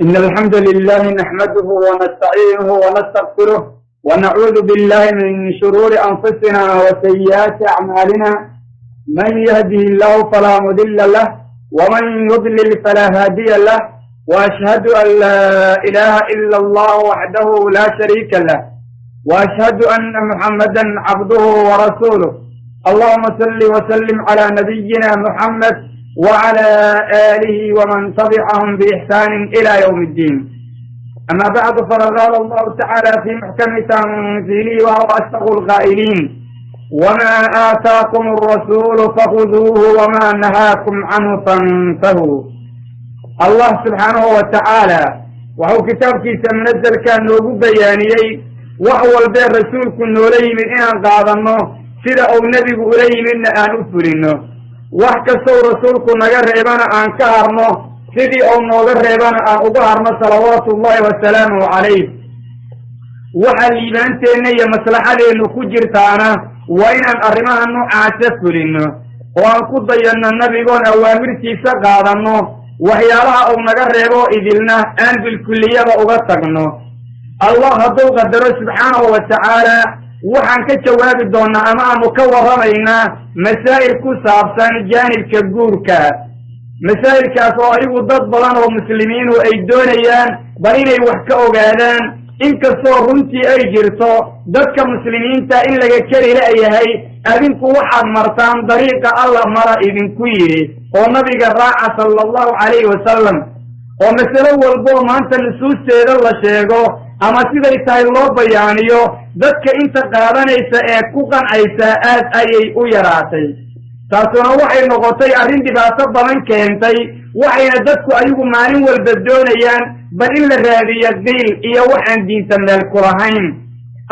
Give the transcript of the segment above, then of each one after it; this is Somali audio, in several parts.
إن الحمد لله نحمده ونستعينه ونستغفره ونعوذ بالله من شرور أنفسنا وسيئات أعمالنا. من يهده الله فلا مضل له ومن يضلل فلا هادي له، وأشهد أن لا إله إلا الله وحده لا شريك له، وأشهد أن محمدا عبده ورسوله. اللهم صل وسلم على نبينا محمد وعلى آله ومن تبعهم بإحسان إلى يوم الدين. أما بعد، فقال الله تعالى في محكم تنزيله وهو أصدق القائلين: وما آتاكم الرسول فخذوه وما نهاكم عنه فانتهوا. الله سبحانه وتعالى وهو كتاب كيسا منزل كان نوغو بيانيي وهو البير رسولك نولي من إن قادنه سيدا أو نبي إليه من أن أفرنه وحكسو رسولك نغر ريبانا أن كهرنه سيدي أو نغر ريبانا أن أظهرنا صلوات الله وسلامه عليه. وحال إيمانتين مصلحة لأنه كجرتانا وإن أن أرمها أنه أعتفرنه وأن قضينا النبي قون أوامرتي سقادنه وحيالها أو نغر ريبو إذلنا أن بالكلية وأغطقنه. الله هدو قدره سبحانه وتعالى waxaan ka jawaabi doonaa ama aanu ka warramaynaa masaa'il ku saabsan jaanibka guurka. masaa'ilkaas oo ayagu dad badan oo muslimiinu ay doonayaan bal inay wax ka ogaadaan, inkastoo runtii ay jirto dadka muslimiinta in laga keli la'yahay adinku waxaad martaan dariiqa allah mara idinku yidhi oo nabiga raaca sala allahu calayhi wasalam. oo masalo walboo maanta nusuusteeda la sheego ama siday tahay loo bayaaniyo dadka inta qaadanaysa ee ku qancaysa aad ayay u yaraatay. taasuna waxay noqotay arrin dhibaato badan keentay, waxayna dadku ayagu maalin walba doonayaan bal in la raadiyo diil iyo waxaan diinta meel ku lahayn.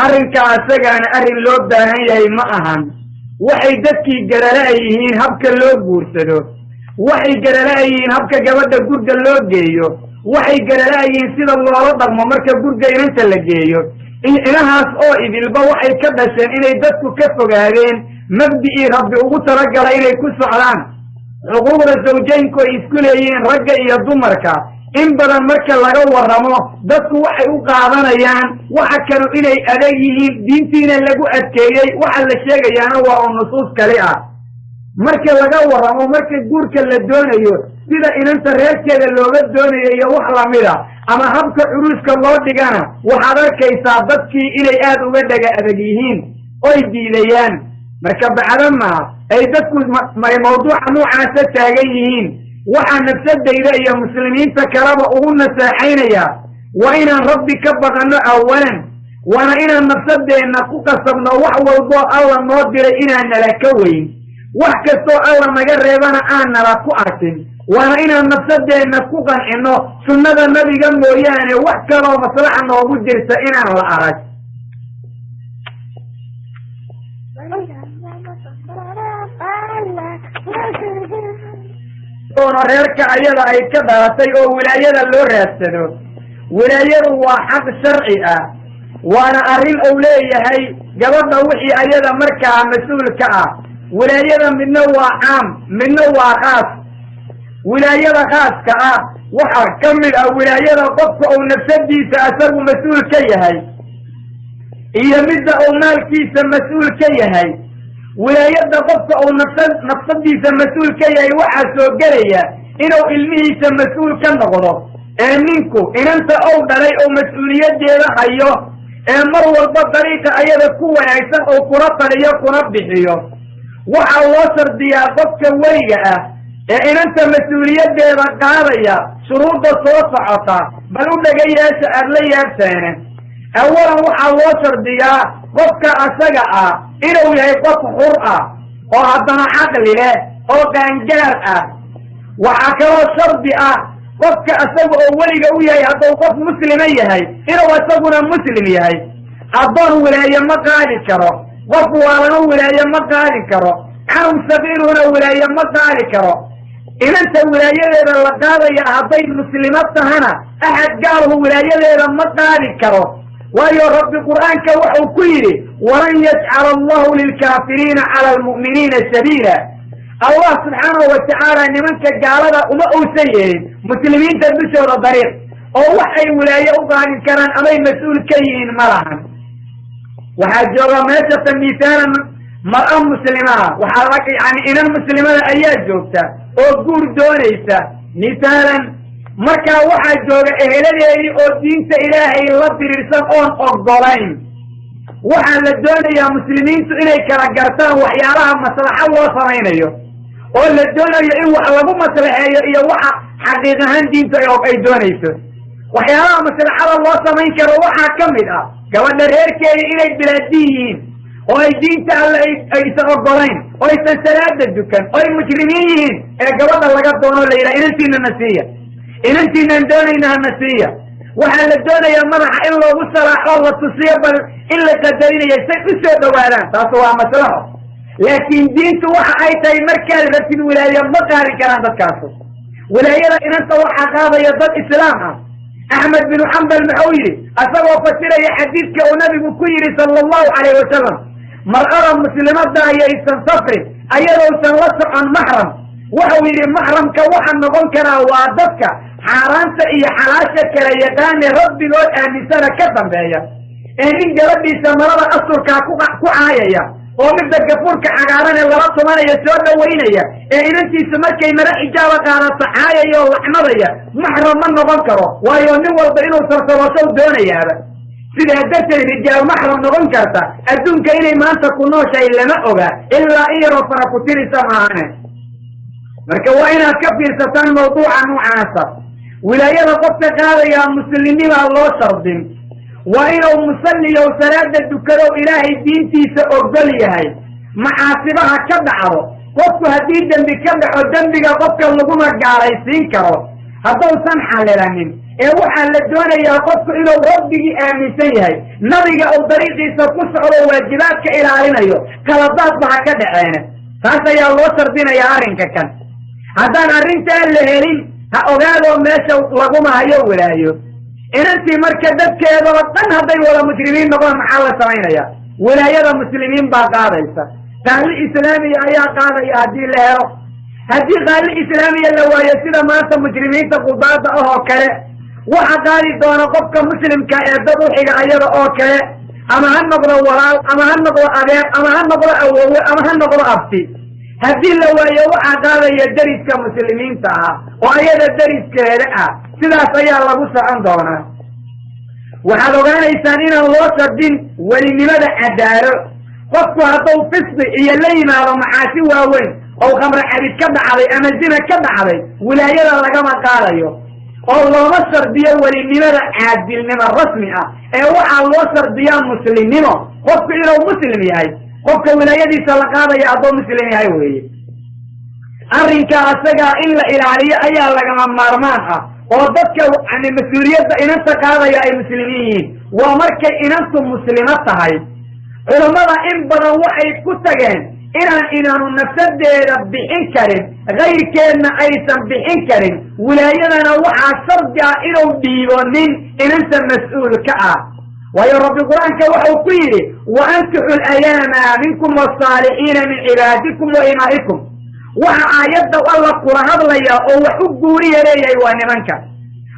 arrinka asagaana arrin loo baahan yahay ma ahan. waxay dadkii garala yihiin habka loo guursado, waxay garala yihiin habka gabadha gurga loo geeyo, waxay garalaayihiin sida loola dhaqmo marka gurga inanta la geeyo. inahaas oo idilba waxay ka dhasheen inay dadku ka fogaadeen mabdi'ii rabbi ugu talagalay inay ku socdaan. xuquuqda zawjaynku ay isku leeyihiin ragga iyo dumarka in badan marka laga warramo dadku waxay u qaadanayaan waxa kanu inay adag yihiin, diintiina lagu adkeeyey. waxa la sheegayaana waa oo nusuus kali ah. marka laga warramo marka guurka la doonayo sida inanta reerkeeda looga doonayo iyo wax lamida ama habka curuuska loo dhigana waxaad arkaysaa dadkii inay aad uga dhaga adag yihiin oy diidayaan. marka bacdama ay dadku mawduuca noocaasa taagan yihiin, waxaa nafsadayda iyo muslimiinta kaleba ugu naseexaynaya waa inaan rabbi ka baqanno awalan, waana inaan nafsadeenna ku qasabno wax walboo alla noo diray inaan nala ka weyn, wax kastoo alla naga reebana aan nala ku arkin. waana inaan nafsadeenna ku qancinno sunnada nabiga mooyaane wax kaloo maslaxa noogu jirta inaan la arag. oona reerka ayada ay ka dhalatay oo wilaayada loo raadsado. wilaayadu waa xaq sharci ah, waana arrin uu leeyahay gabadha wixii ayada markaa mas-uulka ah. wilaayada midna waa caam midna waa khaas. wilaayada khaaska ah waxaa ka mid ah wilaayada qofka uu nafsadiisa asagu mas-uul ka yahay iyo midda uu maalkiisa mas-uul ka yahay. wilaayada qofka uu nafsadiisa mas-uul ka yahay waxaa soo gelaya inuu ilmihiisa mas-uul ka noqdo, ee ninku inanta ou dhalay oo mas-uuliyadeeda hayo, ee mar walba dariiqa ayada ku wanaagsan oo kuna taliyo kuna bixiyo. waxaa loo shardiyaa qofka weliga ah ee inanta mas-uuliyadeeda qaadaya shuruudda soo socota, bal u dhagayaasha aad la yaabtaane. awalan waxaa loo shardiyaa qofka asaga ah inuu yahay qof xur ah oo haddana caqli leh oo qaangaar ah. waxaa kaloo shardi ah qofka asaga oo weliga u yahay hadduu qof muslima yahay inuu isaguna muslim yahay. addoon wilaaye ma qaadi karo, qof waalana wilaaye ma qaadi karo, canug saqiiruna wilaaye ma qaadi karo. inanta wilaayadeeda la qaadaya hadday muslimad tahana axad gaalhu wilaayadeeda ma qaadi karo. waayo rabbi qur'aanka wuxuu ku yidhi: walan yajcala allahu lilkaafiriina cala almu'miniina sabiila. allah subxaanahu watacaala nimanka gaalada uma uusan yeelin muslimiinta dushooda dariiq. أو وحي ولاية أقعد كران أمي مسؤول كيين ملعن وحاجة ماشة مثالا مرأة مسلمة وحالك يعني إن المسلمة أيات جوكتا أو قول دونيسا مثالا مركا واحد جوغا إهلالي أو دينت إلهي الله برسان أون أقضلين وحال الدولة يا مسلمين إلي كرقرتان وحيالها مصلحة وصرين أو الدولة يا وحلقوا مصلحة يا وحا حقيقة دينت أي دونيسا وحيالها مصلحة وصرين كروحا كمدا قوانا ريركي إلي بلاديين وأي دينت أي سأقضلين وأي سنسلات الدكان وأي مجرمين قوانا لقد دونوا ليلة إنتين النسية إنتين ندونينها النسية وحال الدولة يا مرح إلا وصلح الله تصيب إلا قدرين يستيقظوا دوالان تاسوا مصلحة لكن دينت وحا أيتاي مركز رتين ولاية مقارن كران تتكاسو ولاية إن أنت وحا قاضي يضد إسلامها أحمد بن حنبل المحويري أسوى فترة يحديثك ونبي بكيري صلى الله عليه وسلم مرأة مسلمات دا يستنصفر أيضا سنوصف عن محرم وحويري محرم كوحا نقول كنا وعددك حارانتا إيا حلاشة كلا يقاني ربي لو آمسانا كثم بأيا إن ربي سمرنا أصر كاكو عايا ومبدا قفور كحقاران اللي ربطو مانا يسوال وينيا إن انتي سمك يمرا إجابة قارات عايا وحمضيا محرم من نظنكره ويوني والبئنو سرسواسو دونيا سيدي هدرت الرجال محرم نظنكرتا أدونك إلي ما أنت كنوشا إلا مأوغا إلا إيرو فرقتيري سمعانه مركا وإنا كبير ستان موضوعا معاصر ولاية قبتك هذا يا مسلمين الله شرطين وإنه مسلي وسلاد الدكرو إلهي دينتي سأقبلي هاي معاصبها كبعه قبت هديد دنبي كبعه دنبي قبتك اللقومة قاريسين كرو هذا سنحا للمين اوحا للدوانا يا قبت إنه ربي آمسي هاي نبي أو طريقي سكسعر واجباتك إلى عينيو كالضاد بها كبعينه هذا يا الله شرطين يا عارنك كان هذا نارنت اللي هلين هأغادوا ماشا لقومها يولايو إن أنت مركزتك يا ضغطان هذي ولا مجرمين نقول محاولة سمعين يا ولاية مسلمين باقادة إيسا قال الإسلامي يا قادة يا هدي الله هدي قال الإسلامي اللي هو يسير ما أنت مجرمين تقول بعض كلا وحقالي دون قبك مسلم كأيضا حقا أيضا كلا أما هنقضى ورال أما هنقضى أبيض أما هنقضى أول أما هنقضى أبتي هدي اللي هو يوحى قادة يدرس كمسلمين تاها وأيضا درس كهلاء سلاس أيها الله بس عندنا وحال وغانا إسانين الله سبين ولماذا أداره قصوا هطو فصل إيا اللي مالو معاسي واوين أو خمر حديث كبع علي أما الزنا كبع علي ولا يرى لقما قال أيو الله مصر بيا ولماذا أدل نما الرسمي أيوة الله مصر بيا مسلمين قصوا إلو مسلمي هاي قصوا ولا يدي سلقانا يا أبو مسلمي هاي وهي أرنك أسجى إلا إلى علي أيها لقما مرماها وضدك عن المسؤولية إن أنت قاضي يا المسلمين ومرك إن أنتم مسلمات هاي علماء إن بدأ وحي كتجين إن النفسد ربي إنكرين غير كأن أيضا بإنكرين ولا ينا وحى صرجع إلى بيونين إن أنت مسؤول كأ ويا رب القرآن كوحي قيري وأنكحوا الأيام منكم والصالحين من عبادكم وإمائكم وعايد الله قرآن ليا أو حقوري ليا يواني منك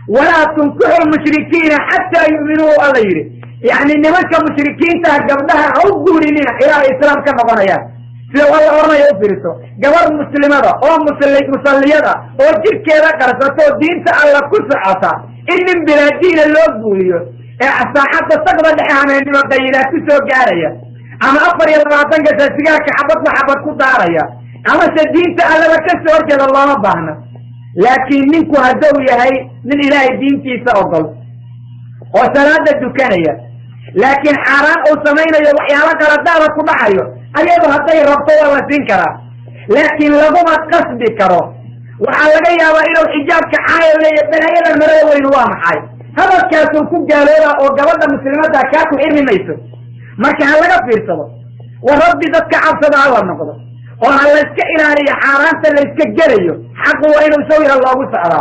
ولا تنكحوا المشركين حتى يؤمنوا غيره يعني نمك مشركين تهجمناها حقوري لنا إلى الإسلام كما قرأيا سيو الله ورنا يوفرسو جوار مسلمة أو مسلية أو جيب كذا كرسطو دين تعالى كسعة إن بلادين اللوبوية حتى تقبل لحنا إنما قيلات كسو جارية أما أفر يلغاتن كساسيك حبط وحبط كدارية أما سدين تعالى لكسو أرجل الله مباهنا لكن منكو هدوية هاي من إله الدين كيسا أفضل وسلادة الدكانية لكن حرام أو سمينا يوحيالك ردارة كبحيو أيضا هطي ربطوا ولا سنكرا لكن لغما قصد كرو وحالك يا وإلو الحجاب كحايا لي بنايا المرايا وإنوام حاي هذا كاسو كوب جالورا أو قبضة مسلمات كاكو إرمي ميسو ما كان لك فيرسوا وربي ذاتك عبصد على النقضة وعلى اسك إلهي حارانتا لسك جريو حقو وإنو سويها الله سعلا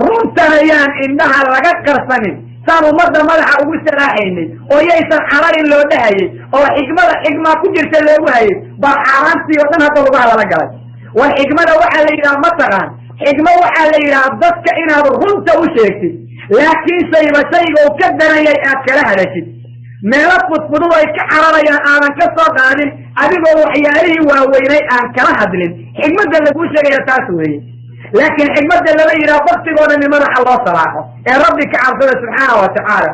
رمتانيان إنها لغا قرصانين صاروا مرضى ملحة ومسراحيني ويأيسان حرار اللو دهي وحكمة كجرس اللو هاي بحارانتي وطنها طلبها على لقلت والحكمة وحا لينا مطغان حكمة وحالة إلى عبدك إنا برغمت وشيكتي لكن سيبا وكدنا يأكلها لكي meelo fudfudu ay ka xararayaan aanan ka soo qaadin adigoo waxyaalihii waaweynay aan kala hadlin xigmadda lagu sheegaya taas weeye laakiin xigmadda lama yidhaha waqtigooda ni madaxa loo salaaxo ee rabbi ka cabsada subxaana wa tacaala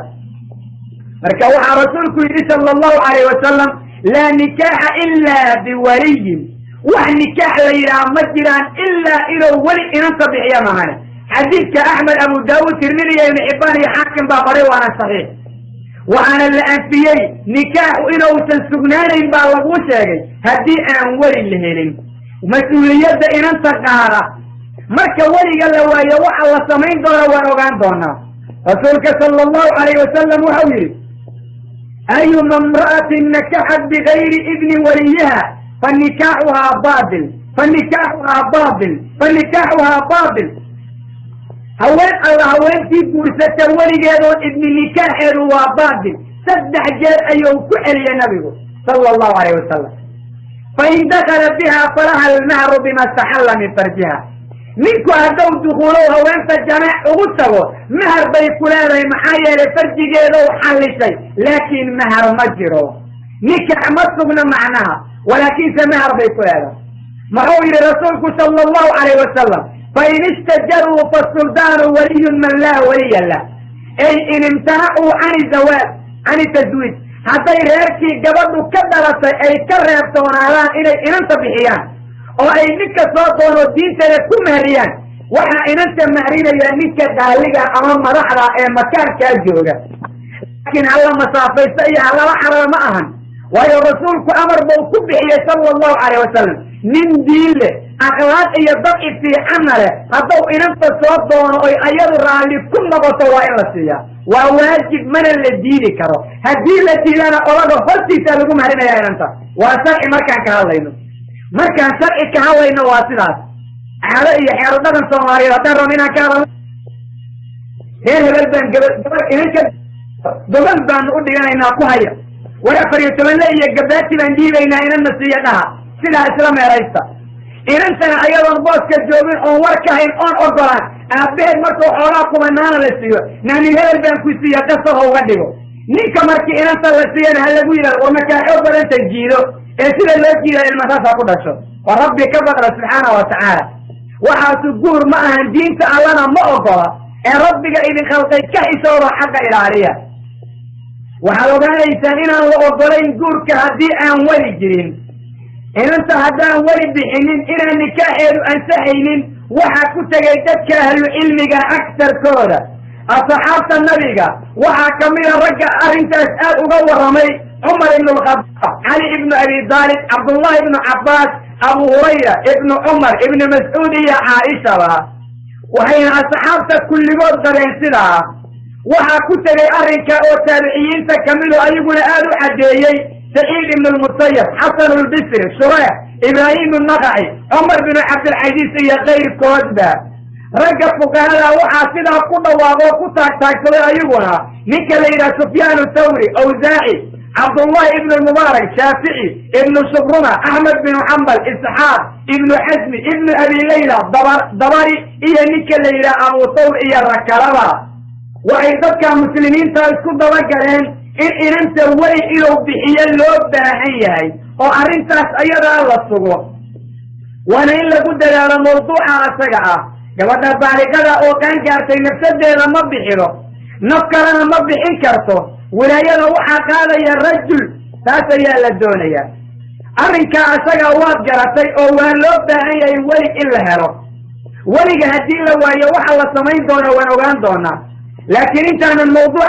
marka waxaa rasuulku yidhi sala allahu calayhi wasalam laa nikaaxa ilaa biwaliyin wax nikaax la yidhaha ma jiraan ilaa inuu weli inanta bixiya mahane xadiidka axmed abu daawuud tirmidi iyo ibnu xibbaan iyo xaakim baa qoray waana saxiix وأنا اللي أنفيي نكاح إنه تنسقنانين بالله شيء هدي أن ولي لهين ومسؤولية إن أنت قارة مركا ولي قال له يا وحى الله سمين دورا ونوغان دونا رسولك صلى الله عليه وسلم وحويري أي امرأة نكحت بغير إذن وليها فنكاحها باطل فنكاحها باطل فنكاحها باطل هوين الله هوين في فرصة ولي جادون ابن نكاح الوابادل سدح جاد أيوم كحل يا نبي صلى الله عليه وسلم فإن دخل بها فلها المهر بما استحل من فرجها منكو هدو دخولوها وين فالجماع أغسطه مهر بيكولانا محايا لفرج جادو حل شيء لكن مهر مجره نكاح مصبنا معناها ولكن سمهر بيكولانا محوي لرسولك صلى الله عليه وسلم فإن استجروا فالسلطان ولي من لا ولي له أي إن امتنعوا عن الزواج عن التزويج حتى يركي قبضوا كدرة أي كرهبتون على إلي إن انت بحيان أو أي نكا صوتون والدين تلكم مهريان وحا إن انت مهرين يا نكا دالقة أمام رحلة أي مكان كالجوغة لكن الله مسافي سيئة على رحلة معهن وهي رسولك أمر بوكب بحية صلى الله عليه وسلم من ديله أخلاق يضع في عمله هذا إن أنت صوتون أو أيضا رالي كل بطوة إلا سيا وواجب من الدين كرو هذه التي لنا أولا فلتي سألكم هرنا يا أنت وأسرع مركان كهالينو مركان سرع كهالينو واسرات على إيه حيرتنا الصومالي رتر منها كهال هي البلدان قبل إنك بلدان أودي أنا قهية ولا فريتمنى يجباتي من دي بين أين النسية لها سلا إسلام يا رئيسة إن أنتنا أيضا بوسك الجوبين أو وركهين أون أرضران أبهد مركو حراكم أنانا لسيو نعني هذا البنكوسية قصه وغدقه نيكا مركي إن أنت لسيان هلقوينا ومكا حوضر أنت الجيلو إنسيلا لسيلا المساسة قدشو وربي كبر سبحانه وتعالى وحاسو قور معها الدين تعالنا مؤقرة إن ربك إذن خلقي كحيسا وحق إلى عليها وحلو قال إيسانين أن وقرين قور كهدي أن ولي جرين إن أنت هدان ولي بحنين إن النكاح أنسحينين وحكوت جيدتك أهل علمك أكثر كودة أصحابت النبي وحكمين رجع أرنت أسأل أغور رمي عمر بن الخطاب علي بن أبي طالب عبد الله بن عباس أبو هريرة ابن عمر ابن مسعود يا عائشة وحين أصحابت كل قد ينسلها وحكوت جي أرنك أو تابعيين تكملوا أيقون آل حديي سعيد بن المسيب حسن البصري شريح إبراهيم النخعي عمر بن عبد العزيز يا غير كوزبة رجع فقهاء وحاسدها كنا وقوتها تاكسر أيقنا نيكا ليلى سفيان الثوري أوزاعي عبد الله بن المبارك شافعي ابن شبرمة أحمد بن حنبل إسحاق ابن حزم ابن أبي ليلى ضبري إيا نيكا ليلى أبو ثور إيا الركالبة وأيضا مسلمين تاكسر ضبقرين إن أنت ولي إلو بحيا اللوب باحيهاي وأرنتاس أيضا الله الصغوة وانا إلا قد لها موضوعها أسقعها قبضا باركة أو كان كارتين نفسده لما بحيرو نفكرنا ما بحنكرته ولا يلوحا قال يا الرجل تاسا يا للدونية أرنكا أسقع واد جرتي أو اللوب باحيهاي ولي إلا هرو ولي هدين لو يوحا الله سمين دونا ونوغان دونا لكن انت عن الموضوع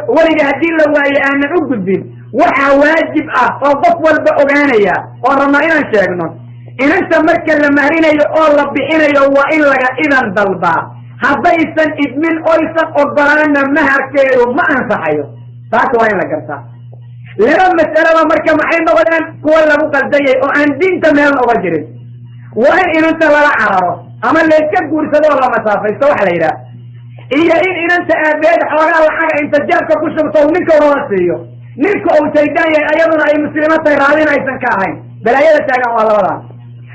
ولد هدين لو أن أقدم وحا واجب وضف والبقوغانية ورمائنا شاكنا إن انت مركا لما هرينا يقول ربي إنا يوائن لك إذا ضلبا حضيسا إدمين أيسا قدرانا مهر كيرو ما أنصحيه فاكو وين لك ارسا لما مسألة مركا محين نغلان كوالا مقلدية وأن دين تمهل نغجرين وإن انت لا عرره أما اللي يكبر سدو الله مسافة يستوح ليلا إيا إن أنت أبيد حوالي الحاجة أنت جابك كشبطة ومنك وراسيه منك أو سيدان أيضا أي مسلمات يرادين أي سنكاهين بلا يدى تاقا والله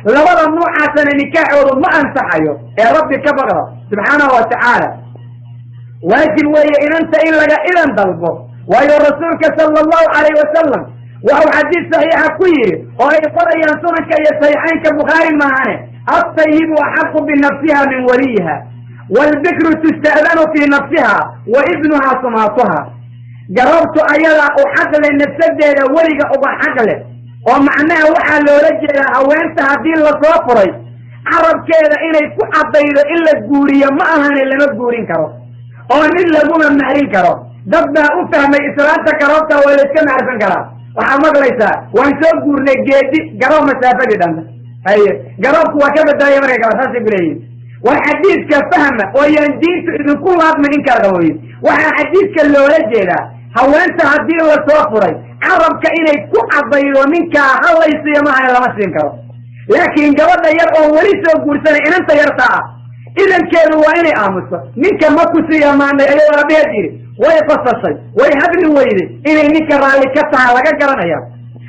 لولا النوع عسن نكاح ما أنصحيه يا ربي كبره سبحانه وتعالى واجب وهي إن أنت إلا ضلبه وهي رسولك صلى الله عليه وسلم وهو حديث صحيح كوير وهي قرأ ينصرك يا صحيحين كبخاري معاني الطيب أحق بنفسها من وليها والبكر تستأذن في نفسها وابنها صماتها جربت أيضا أحقل أن تسدد وليك أبا حقله ومعناه وحال لو رجل أو أنت هدين لصوفري عرب كذا إلا يكون عطيد إلا الجورية ما أهن إلا ما الجورين كرو أو إلا قوم المحرين كرو دبنا أفهم إسرائيل كربتها ولا كم عرفن كرو وحمد ليس وانسوب جورنا جيدي جرب مسافة جدا هاي جربت وكذا دايما كرو ساسي بليه والحديث كفهم ويندين إذن كل هذا من إنكار قوي وحديث كاللو رجل هو أنت هدين لصوفري عرب كإنه يكون عضيل ومنك الله يصير معها لما سينكره لكن جوابنا يرأوا وليس يقول سنة إن أنت يرتعى إذن كانوا وإنه آمسوا منك ما كسيا معنا أيها ربي يديري ويقصصي ويهبني ويدي إنه إنك رأي كتها لك قرنا يا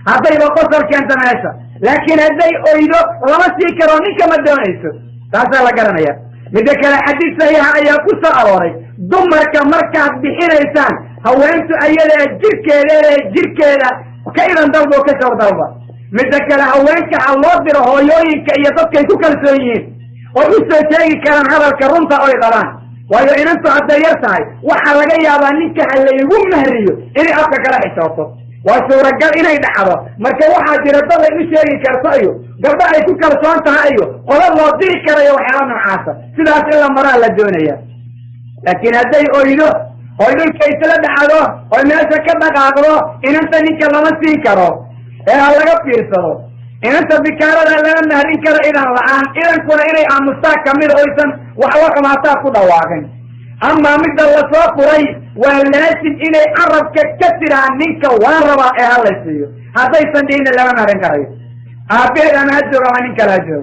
هذا يبقى قصر كانت ناسا لكن هذا أيضا لما سينكره منك ما دونيسو تاسا لك قرنا يا لذلك الحديث سيها أيها كسا أروري دمرك مركز بحين إنسان هو أنتو أيها جيركيلا وكأيضا ضربه وكسر ضربه مذكر هو أنك الله هو يوينك يطبك يكوك السويين ويسو تاقي كلام هذا الكرونتا أو يغران وإذا إن أنتو عدى يرسعي وحلقا يابانيك اللي يقوم مهريو إني أبقى لا حسابه وإسو رجال إنا يدحضه مركا واحد يرضى يشيري كرسايو قبل يكوك السوانتا أيو قال الله ديك رأيو وحرام عاسا سلاس إلا مرأة للدنيا لكن هذا يقولوا ويقول كيف لدحضه والناس كبك عقله إن أنت نيك لما سينكره إيه هلقا بيرسله إن أنت بكارة لنا نهرين كرا إذن الآن إذن كنا إلي عن مستاك كمير أيضا وحوك ما تاكو دواغن أما مد الله صوف ري والناسب إلي عرب كتكتر عن نيك واربا إيه الله يسيو هذا يسندين لنا نهرين كرا أبيض أنا أجر عنك الأجر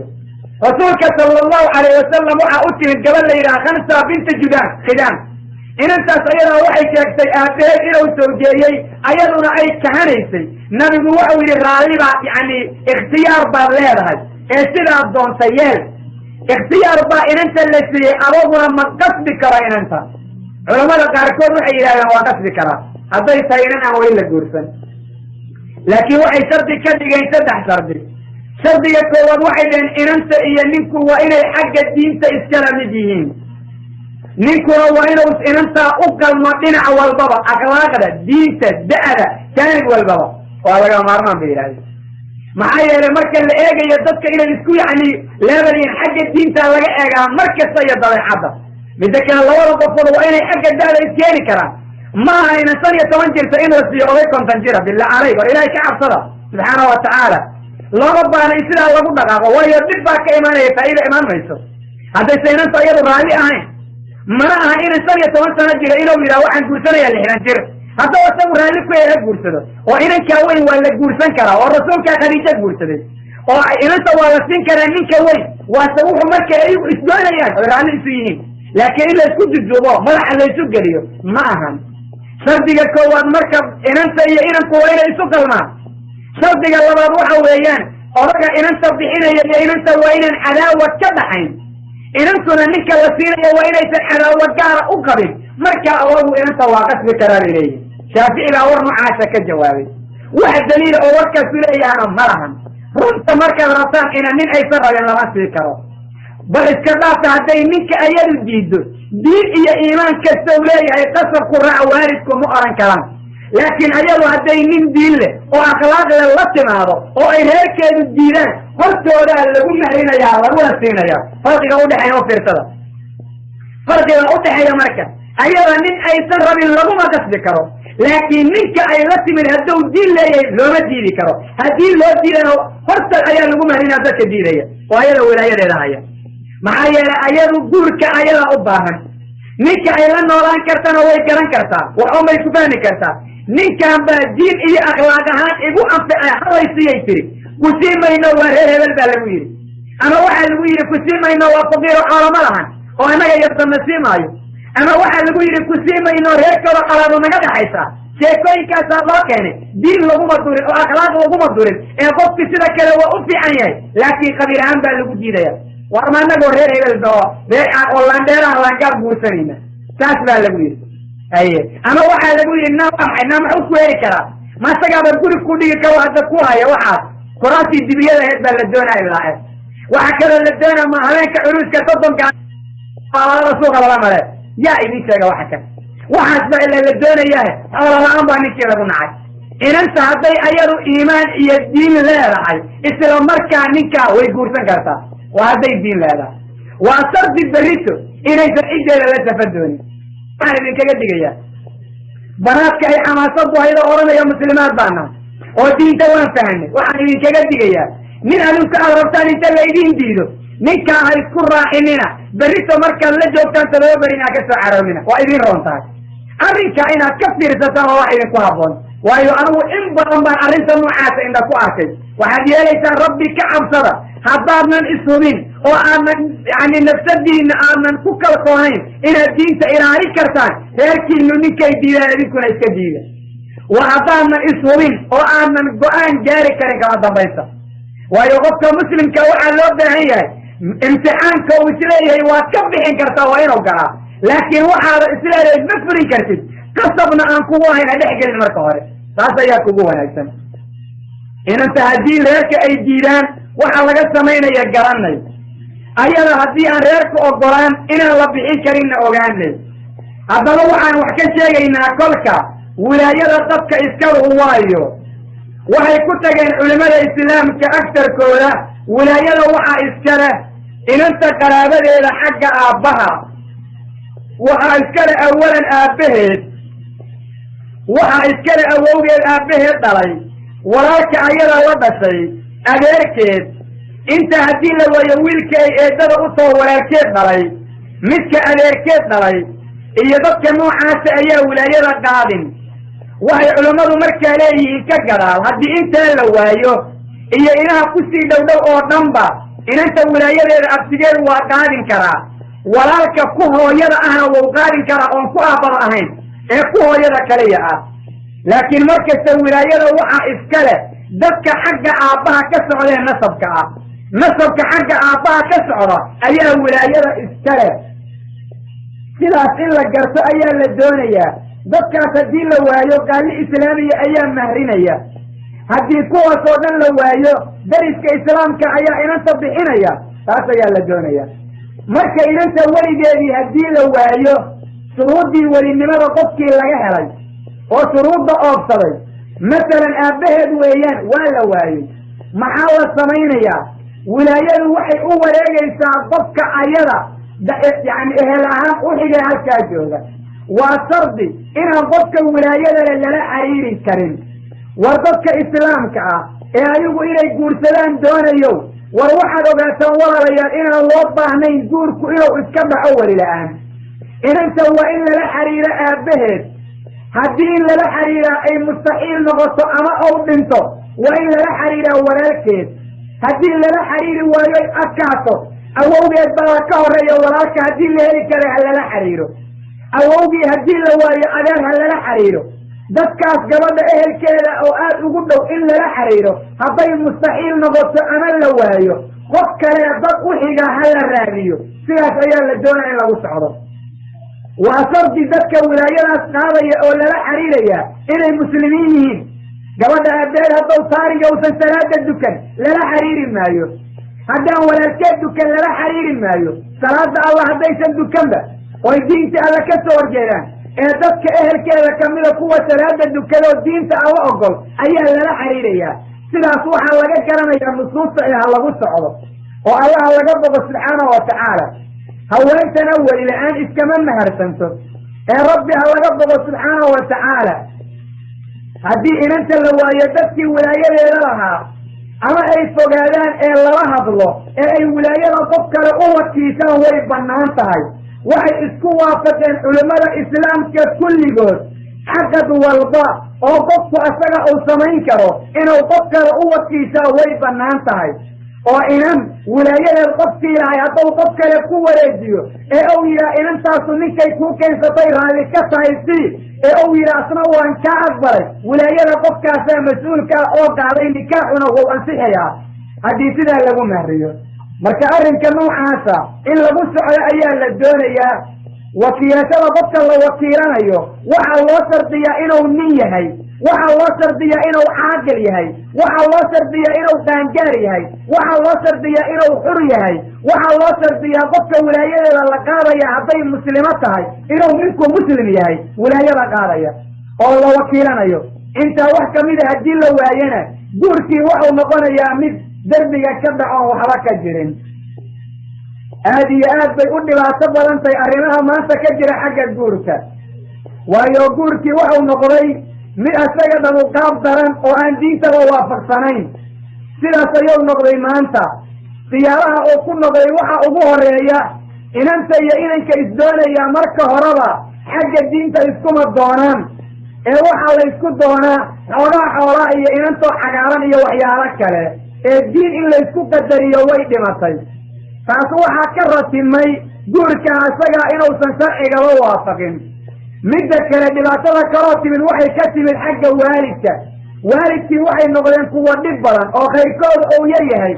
رسولك صلى الله عليه وسلم وحا أتي الجبل إلى 5 بنت خدام إن أنت سيرا وحي كاكتي أبيض إلى وسوجيي أيضنا أي كهانيسي نبي وحوي الرائبة يعني اختيار بالله إيه الضون سيال اختيار با إن أنت اللي في أبوه لما قصد كرا إن أنت علماء القاركون وحي إلى وقصد كرا هذا يسايرنا هو إلا جورسن لكن وحي سردي كدي يتدح سردي يكون واحد إن أنت إيا منكم وإلى حق الدين تإسكال مديهين نيكو وإنه إن أنت أقل مدينة والبابا أخلاق دين تدأل كانت والبابا وهذا مرنا بإله معايا لمركز الإيجا يددك إلى الإسكو يعني لا بلين حق الدين تلقى إيجا مركز سيد الله حدا إذا كان الله وقفض وإنه حق الدالة إسكاني كرام ما إن ثانية تنجر فإن رسي عليكم تنجرها بالله عليك وإلهي كعب صدا سبحانه وتعالى لا ربنا يسير الله قدك وهي يدفع كإيمانه فإذا إيمان ميسر هذا سينا سيد الرالي أهين منعها إن ثانية تنجر إلى وإلى واحد قرسنا يلي حنجر هذا وسمو رالي كوية قرسنا وإن كاوين ولا قرسن كرا والرسول كخديجة قرسنا وإن أنت ورسين كرا من كاوين وسووه مكة أيو إسدوانا يعني رالي إسويين لكن إلا اسكت الجباء ملح اللي يسوق ليه معهم سردك كواد مركب إن أنت إيا إن كوين يسوق الماء سردك الله روحه ويان أرجع إن أنت بحين إن أنت وإن حلاوة كبحين إن أنت ننك وسيلة وإن أنت حلاوة جار أقبل مركب الله إن أنت واقف بكرار إليه شافئ الأور معاشك الجوابي واحد دليل أورك سليه أنا مرهم رنت مركب رسان إن من أي فرق لما سيكره بل اسكبات هدي منك أيال الجيد دين إيا إيمان كالسولي أي قصر قراء واردكم مؤرا كلام لكن أيال هدي من دين له وأخلاق للغتم هذا وإلهيك الدينان قلتوا لا لقول مهرين يا الله ولا سينا يا فرق أوضح يا وفير صدا فرق أوضح يا مركب أيال من أي سر من لغو ما تسبكره لكن منك أي غتم من هدو الدين لو ما ديني كرو هدين لو دين له فرق أيال لقول مهرين هذا الدين وأيال ولاية لها معايا أيضا دورك أيضا أباها نيك أيضا نوران كرتنا ويكران كرتا وعمر يسفاني كرتا نيك أبا دين إيه أخلاقها إبو أنفع الله يسيري كسيما ينوى هذا البلوير أنا واحد يقول كسيما ينوى فقير حرام لها وأنا يبقى نسيما أنا واحد يقول كسيما ينوى هيك وقرار مجد حيثا sheekooyin kaasaa loo keenay diin laguma durin oo akhlaaq laguma durin ee qofki sida kale waa u fiican yahay laakiin qabiil ahaan baa lagu diidaya war ma anagoo reer hebel doo oo landheeraha laangaab guursanayna saas baa lagu yidhi haye ama waxaa lagu yidhi naa maxuu ku heli karaa ma isagaaba guri ku dhigi karo hadda ku haya waxaas kuraastii dibiyada aheyd baa la doonaya ilaahe waxa kaloo la doonaa ma habeenka curuuska soddonka suuqa lala mare yaa idin sheega waxa kan waxaas baa ila la doonayahe xoolala-aan baa ninkii lagu nacay inanta hadday ayadu iimaan iyo diin leedahay isla markaa ninkaa way guursan kartaa waa hadday diin leedahay waa sardi berito inaysan ciddeeda la safadoonin waxaan idinkaga digayaa banaadka ay xamaasadu haydo odhanaya muslimaad baa nahay oo diinta waan fahanay waxaan idinkaga digayaa nin adinku aad rabtaan inta laydin diido ninkaa ha isku raaxinina berito markaad la joogtaan 7 beri inaad ka soo caroomina waa idin roon tahay arrinka inaad ka fiirsataan waa wax idinku habboon waayo anigu in badan baan arrinta noocaasa indha ku arkay waxaad yeelaysaan rabbi ka cabsada haddaanan ishubin oo aanan yani nafsadiina aanan ku kalsoonayn inaad diinta ilaalin kartaan reerkiinu ninkay diidaan idinkuna iska diida wa haddaanan ishubin oo aanan go-aan gaari karin kala dambaysa waayo qofka muslimka waxaa loo baahan yahay imtixaanka uu isleeyahay waad ka bixin kartaa waa inuu galaa laakiin waxaada isleedahay ma furin kartid qasabna aan kugu ahayn ha dhex gelin marka hore taas ayaa kugu wanaagsan inanta haddii reerka ay diidaan waxa laga samaynaya garanay ayada haddii aan reerka ogolaan inaan la bixin karinna ogaanay haddaba waxaan wax ka sheegaynaa kolka wilaayada dadka iskalu waayo waxay ku tageen culimada islaamka agtarkooda wilaayada waxaa iskale inanta qaraabadeeda xagga aabbaha waxaa iskale awalan aabbaheed waxaa iskale awowgeed aabbaheed dhalay walaalka ayada la dhashay adeerkeed inta haddii la waayo wiilka ay eedada u soo walaalkeed dhalay midka adeerkeed dhalay iyo dadka noocaasa ayaa wilaayada qaadin waxay culammadu markaa leeyihiin ka gadaal haddii intaa la waayo iyo inaha kusii dhowdhow oo dhanba inanta wilaayadeeda absigeedu waa qaadin karaa walaalka ku hooyada ahna wuu qaadin karaa oon ku aabada ahayn ee ku hooyada kaliya ah laakiin markasta wilaayada waxaa iska leh dadka xagga aabbaha ka socdee nasabka ah nasabka xagga aabbaha ka socda ayaa wilaayada iska leh sidaas in la garto ayaa la doonayaa dadkaas haddii la waayo qaali islaamiya ayaa mahrinaya haddii kuwaas oo dhan la waayo dariska islaamka ayaa inanta bixinaya taas ayaa la doonaya marka inanta weligeedii haddii la waayo shuruuddii welinimada qofkii laga helay oo shuruudda oobsaday masalan aabbaheed weeyaan waa la waayey maxaa la samaynayaa wilaayadu waxay u wareegaysaa qofka ayada yani ehel ahaan uxigee halkaa jooga waa shardi inaan qofka wilaayadale lala xiriirin karin war dadka islaamka ah ee ayagu inay guursadaan doonayo war waxaad ogaataan walaalayaal inaan loo baahnayn guurku inuu iska dhaco weli la-aan inanta waa in lala xiriiro aabbaheed haddii in lala xiriiraa ay mustaxiil noqoto ama ou dhinto waa in lala xiriiraa walaalkeed haddii lala xiriiri waayo ay adkaato awowgeed baa ka horeeya walaalka haddii la heli kara ha lala xiriiro awowgii haddii la waayo adeer ha lala xiriiro dadkaas gabadha ehelkeeda oo aad ugu dhow in lala xiriiro hadday mustaxiil noqoto ama la waayo qof kale dad uxiga ha la raadiyo sidaas ayaa la doonaa in lagu socdo waa shardi dadka wilaayadaas qaadaya oo lala xiriiraya inay muslimiin yihiin gabadha aabeed haddaw taariga usan salaada dukan lala xiriiri maayo haddaan walaalkeed dukan lala xiriiri maayo salaada allah haddaysan dukanba oy diinta alla ka soo horjeedaan ee dadka ehelkeeda kamida kuwa salaada dukadoo diinta alla ogol ayaa lala xiriirayaa sidaas waxaa laga garanayaa nusuusta ee ha lagu socdo oo allaha laga bogo subxaanahu watacaala haweentana weli la-aan iskama maharsanto ee rabbi ha laga bogo subxaanahu watacaala haddii inanta la waayo dadkii wilaayadeeda lahaa ama ay fogaadaan ee lala hadlo ee ay wilaayada qof kale u wakiishaan way bannaan tahay waxay isku waafaqeen culimmada islaamka kulligood xaqad walba oo qofku asaga uu samayn karo inuu qof kale u wakiishaa way bannaan tahay وإنم ولاية القفك إلى يطو قفك لقوة رجيو أو إلى إنم تاسوني كيكون كين سطير هذه كسايسي أو إلى أصنعوا أن كأكبر ولاية القفك أسا مسؤول كأوقع عليه نكاحنا هو أنسيحيا هذه سيدة لغو مهريو marka arrinka noocaasa in lagu socdo ayaa la doonayaa wakiilashada qofka la wakiilanayo waxa loo shardiyaa inuu nin yahay waxa loo shardiyaa inuu caaqil yahay waxa loo shardiyaa inuu qaangaar yahay waxa loo shardiyaa inuu xur yahay waxa loo shardiyaa qofka wilaayadeeda la qaadaya hadday muslimo tahay inuu ninku muslim yahay wilaayada qaadaya oo la wakiilanayo intaa wax kamid ah haddii la waayana guurkii wuxuu noqonayaa mid derbiga ka dhaco waxba ka jirin aad iyo aad bay u dhibaato badan tahay arrimaha maanta ka jira xagga guurka waayo guurkii wuxuu noqday mid asaga dhabu qaab daran oo aan diintaba waafaqsanayn sidaas ayuu noqday maanta siyaaraha uu ku noqday waxa ugu horeeya inanta iyo inanka isdoonaya marka horeba xagga diinta iskuma doonaan ee waxaa la isku doonaa xoolaha iyo inantoo cagaaran iyo waxyaalo kale ee diin in la isku qadariyo way dhimatay taas waxaa ka ratimay guurka asaga inuusan sharcigaba waafaqin midda kale dhibaatada kaloo timid waxay ka timid xagga waalidkii waxay noqdeen kuwa dhib badan oo khayrkooda uu yaryahay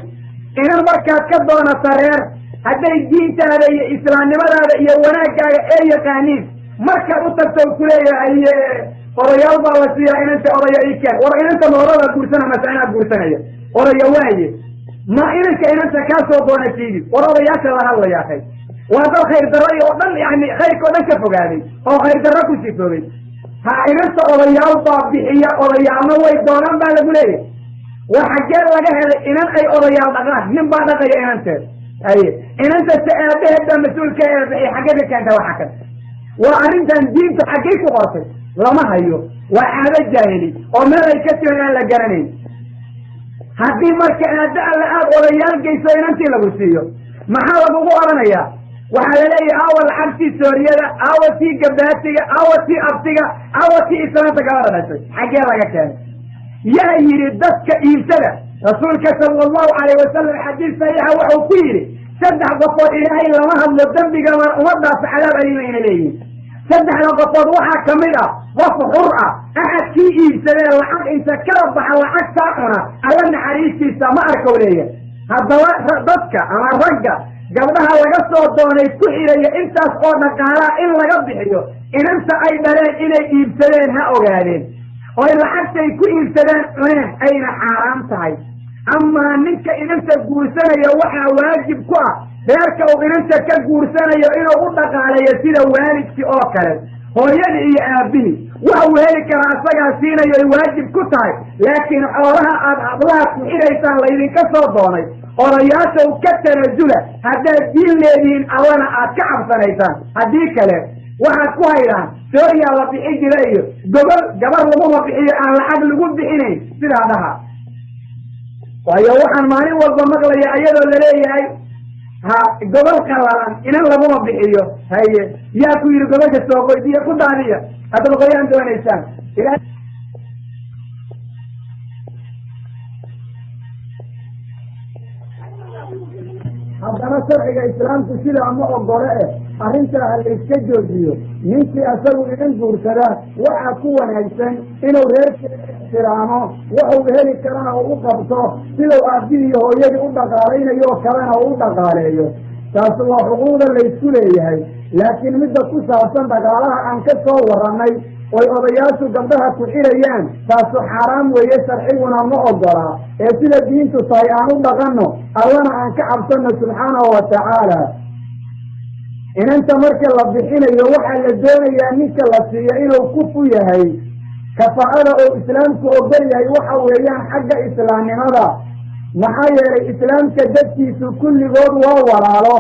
inan markaad ka doonata reer hadday diintaada iyo islaamnimadaada iyo wanaaggaaga ee yaqaaniin markaad u tagto kuleeyahay odayaal baa la siiyaa inanta odaya ikeen war inanta noolada guursana mase inaa guursanaya odaya waaye ma inanka inanta kaa soo doona siidi war odayaasha la hadlayaa kay waa dad khayr darro oo dhan yani khayrka oo dhan ka fogaaday oo khayr darro ku sifoobay ha inanta odayaal baa bixiya odayaalna way doonaan baa lagu leeyahay waa xaggee laga helay inan ay odayaal dhaqaan nin baa dhaqaya inanteed haye inanta se aabaheedbaa mas-uulka ee bixiya xaggee ka keenta waxa kan waa arrintan diinta xaggay ku qortay lama hayo waa caado jaahili oo meel ay ka timan aan la garanayn haddii marka aada alla aada odayaal geyso inantii lagu siiyo maxaa lagugu oranayaa waxaa laleeyahay aawa lacagtii sooriyada aawa tii gabaatiga aawa tii abtiga aawa tii islaanta gabadha dhashay xaggee laga keenay yaa yidhi dadka iibsada rasuulka sala allahu calayh wasalam xadiis saxiixa wuxuu ku yidhi 3 qofood ilaahay lama hadlo dembigama uma dhaafo cadaab aliima ina leeyihin 3 qofood waxaa kamid ah qof xur ah axadkii iibsadee lacag inta kala baxa lacagtaa cuna alla naxariistiisa ma arkow leeyahay haddaba dadka ama ragga gabdhaha laga soo doonay ku xidhaya intaas oo dhaqaalaa in laga bixiyo inanta ay dhaleen inay iibsadeen ha ogaadeen oy lacagtay ku iibsadeen cuneen ayna xaaraam tahay amaa ninka inanta guursanaya waxaa waajib ku ah reerka uu inanta ka guursanayo inuu u dhaqaaleeyo sida waalidkii oo kale hooyadii iyo aabihii waxuu heli karaa asagaa siinayo ay waajib ku tahay laakiin xoolaha aada hablaha ku xidhaysaan laydinka soo doonay odayaasha u ka tanasula haddaad diin leedihiin allana aad ka cabsanaysaan haddii kale waxaad ku haydaan sooriyaa la bixi jira iyo gobol gabar laguma bixiyo aan lacag lagu bixinayn sidaa dhaha waayo waxaan maalin walba maqlaya iyadoo laleeyahay ha gobol qallalan inan laguma bixiyo haye yaa ku yidhi gobasha soo qoydiya ku daadiya haddaad qoyaan doonaysaan haddana sharciga islaamku sidaa ma ogole arrintaa ha layska joojiyo ninkii asagu inan guursada waxaa ku wanaagsan inuu reerkeeda ixtiraamo wuxuu heli karana uu u qabto sidau aabbihiiyo hooyadii u dhaqaalaynayo oo kalena uu u dhaqaaleeyo taas waa xuquuqda laysku leeyahay laakiin midda ku saabsan dhaqaalaha aan ka soo warramay oy odayaashu gabdhaha ku xidhayaan taasu xaaraam weeye sharciguna ma ogolaa ee sida diintu tahay aan u dhaqanno allana aan ka cabsanno subxaanahu wa tacaala inanta marka la bixinayo waxaa la doonayaa ninka la siiyo inuu kufu yahay kafaa'ada oo islaamku ogol yahay waxa weeyaan xagga islaamnimada maxaa yeelay islaamka dadkiisu kulligood waa walaalo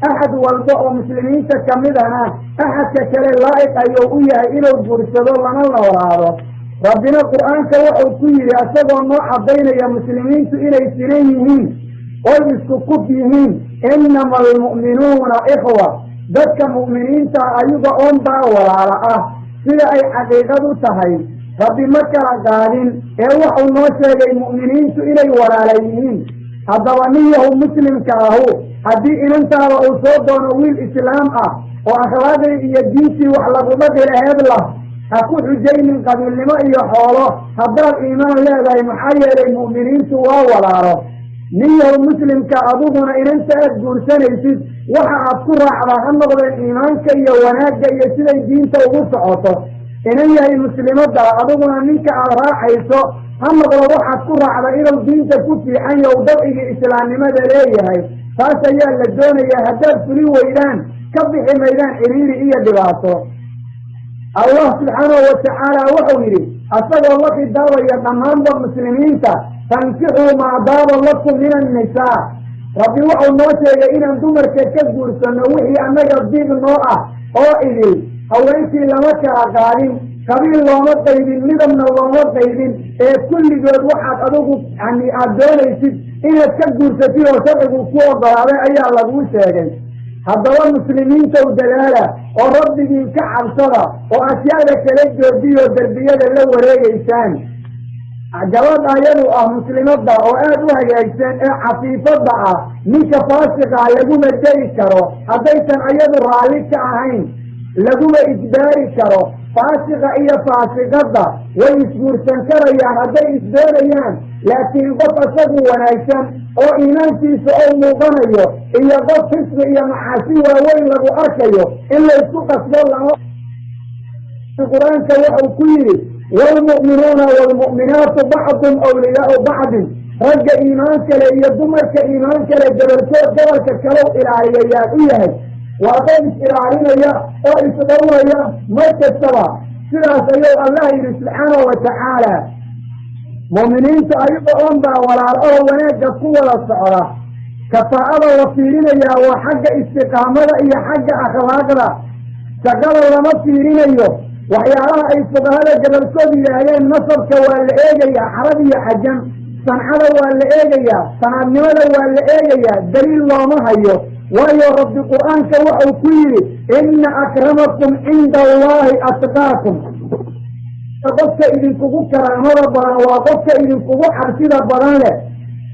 axad walba oo muslimiinta kamid ahna axadka kale laa'iq ayuu u yahay inuu guursado lana noolaado rabbina qur-aanka wuxuu ku yidhi isagoo noo caddaynaya muslimiintu inay sinan yihiin oy isku kuf yihiin inama almu'minuuna ikhwa dadka mu'miniinta ayaga oon baa walaala ah sida ay xaqiiqadu tahay rabbi ma kala qaadin ee wuxuu noo sheegay mu'miniintu inay walaala yihiin هذا ونيه مسلم كاهو هذه إن أنت أصود ونويل إسلام وأخلاقه يجيسي وعلى قبضه لهذا الله أكون حجي من قبل لما يحوله هذا الإيمان لا لا محير المؤمنين سوا ولا عرب نيه مسلم كأبوهنا إن أنت أجور سنة وحا أذكر على أنه الإيمان كي وناك يسير الدين توقف عطا إن هي المسلمات دا أبوهنا منك أرى حيثو أنه وحا أذكر على إلى الدين تكفي أن يوضعه الإسلام لماذا ليه فأسيا للدون يهدد فلي وإيران كبح ميدان إليري إيا دباسو الله سبحانه وتعالى وحويري أصدق الله الدعوة يتمام بالمسلمين فانكحوا ما دار لكم من النساء ربي وحو النوتي إن أنتمر كتبور سنوحي أنك الضيب النوعة قائدي أو أنتي لمك أقارين قبيل الله مطيبين ندم الله مطيبين كل جود واحد أدوك يعني أدونا يسيب إن تكبور ستير وسبقوا فوق على أي الله بوشاكي هذا المسلمين تو دلالة ورب من كعب صلاة وأشياء لك جودية والدربية اللي وريق إنسان جواب آيانو مسلمات دا وآدوها يجسان حفيفات دا منك فاسقة لقوم الجاري كارو هدايسان آيانو راليك عهين لقوم إجباري كارو فاسقة إيا فاسقات دا ويسبور سنكريان هداي إجباريان لكن قف أساقو ونايسان أو إيمان تيسو أو مغنيو إيا قف حسن إيا محاسي ووين لقو أركيو إلا يسوق أسبال الله القرآن كوحو كويري والمؤمنون والمؤمنات بعضهم أولياء بعض رجع إيمانك ليدمرك إيمانك لجبرتوك جبرك كلو إلى عيائيها وأطيبك إلى علينا طائف دولة مركز سوا سلا سيو الله سبحانه وتعالى مؤمنين أيضا أنبا ولا رأوا وناك قوة الصعرة كفاءة وفيرين يا وحق استقامة يا حق أخلاقنا تقال لما فيرين يا وحيالها أي فضهالة جبل كودي لأيان نصر كوالإيجيا عربية حجم صنعة والإيجيا صنعنمة والإيجيا دليل الله مهيو ويا رب القرآن كوحو كويري إن أكرمكم عند الله أتقاكم فقفت إذن كبو كرامة بران وقفت إذن كبو حرسيدة بران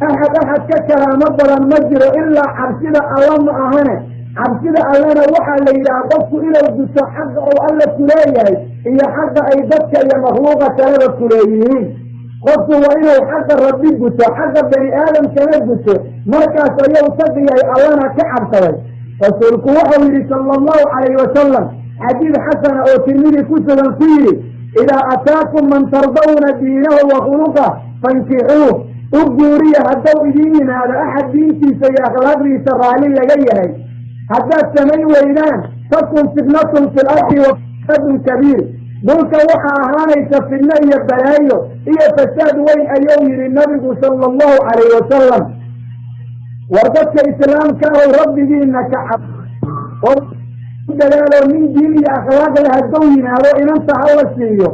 أحد ككرامة بران مجر إلا حرسيدة الله معهنه عبسيدة ألنا وحا ليلة عبدت إلى الجسة حق أو ألا كلية هي حق أيضتك هي مخلوقة كلاب الكليين قلت وإنه حق الرب الجسة حق بني آدم كلاب الجسة مركز يوصدي ألنا كعبتوي رسولك وحوي صلى الله عليه وسلم حديث حسن أو تلميذ كسلا فيه إذا أتاكم من ترضون دينه وخلقه فانكحوه أبجوري هدو ديننا هذا أحد دينتي سيأخلاق لي سرالي لغيه حتى السمي وإيران تكون فتنة في الأرض وفساد كبير دولك وحا أهانيس في النهي البلايو هي فساد وين أيوم للنبي صلى الله عليه وسلم وردتك إسلام كاو رب دينك حق ودلاله من ديني أخلاق الهدوين هذا إن أنت حوالسيه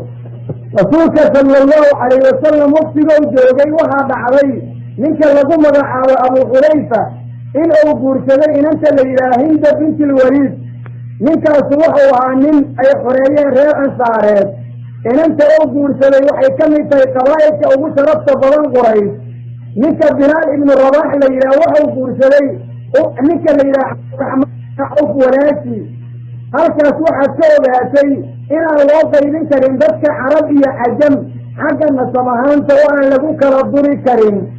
رسولك صلى الله عليه وسلم وفسه وجوغي وهذا عليه منك لكم على أبو حذيفة إن أوجور كذا إن أنت ليلى هند بنت الوليد منك أصبحوا عنين أي حريين غير أنصارات إن أنت أوجور كذا يحيى كم قضاياك أو مشرفت بلان قريش منك بلال ابن الرباح ليلى وأوجور كذا منك ليلى رحمة عوف ولاسي هل كسوحة كوبها شيء إن الواقع منك لندك عربية حجم حقا نصمهان سواء لقوك ربني كريم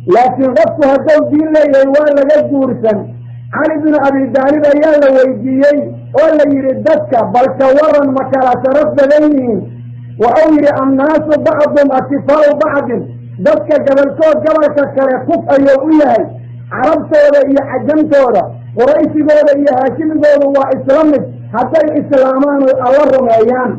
لكن غصها الدين لا يوال لك جورسا علي بن أبي طالب يالا ويجيي ولا يرددك بل كورا مكالا شرف بينهم وأولي الناس بعضهم أتفاء بعض ددك جبل كود جبل كالكرة كفء يوئيها عرب سورة إيا حجم سورة قريش سورة إيا هاشم سورة وإسلامك حتى الإسلامان الله رميان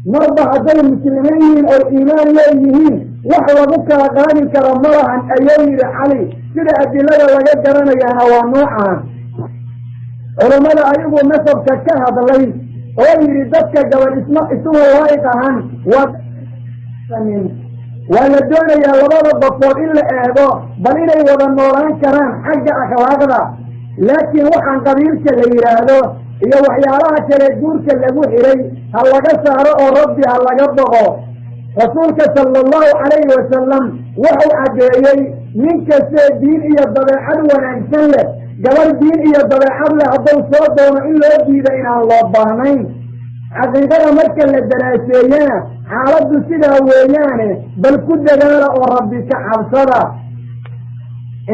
مرضى حتى المسلمين والإيمان يوميين وحوى بكرة غاني كرمرة عن أيوي علي كده أدلة لقد جرنا يا هوا نوعا علماء أيضا نسب كهذا الليل ويري دكك جوال اسمه وايق عن ولا دون يا لباب الضفور إلا إعضاء بل إلي وضا النوران كران حق أخلاقنا لكن وحن قبيلك اللي يرادو هي وحيالها كالجورك اللي بوح إلي هل لقد سهروا ربي هل لقد ضغوا رسولك صلى الله عليه وسلم وحو عديي ninka see diin iyo dabeecad wanaagsan leh gabar diin iyo dabeecad leh hadduu soo doono in loo diida inaan loo baahnayn xaqiiqada marka la daraaseeyana xaaladdu sidaa weeyaane bal ku dadaala oo rabbi ka cabsada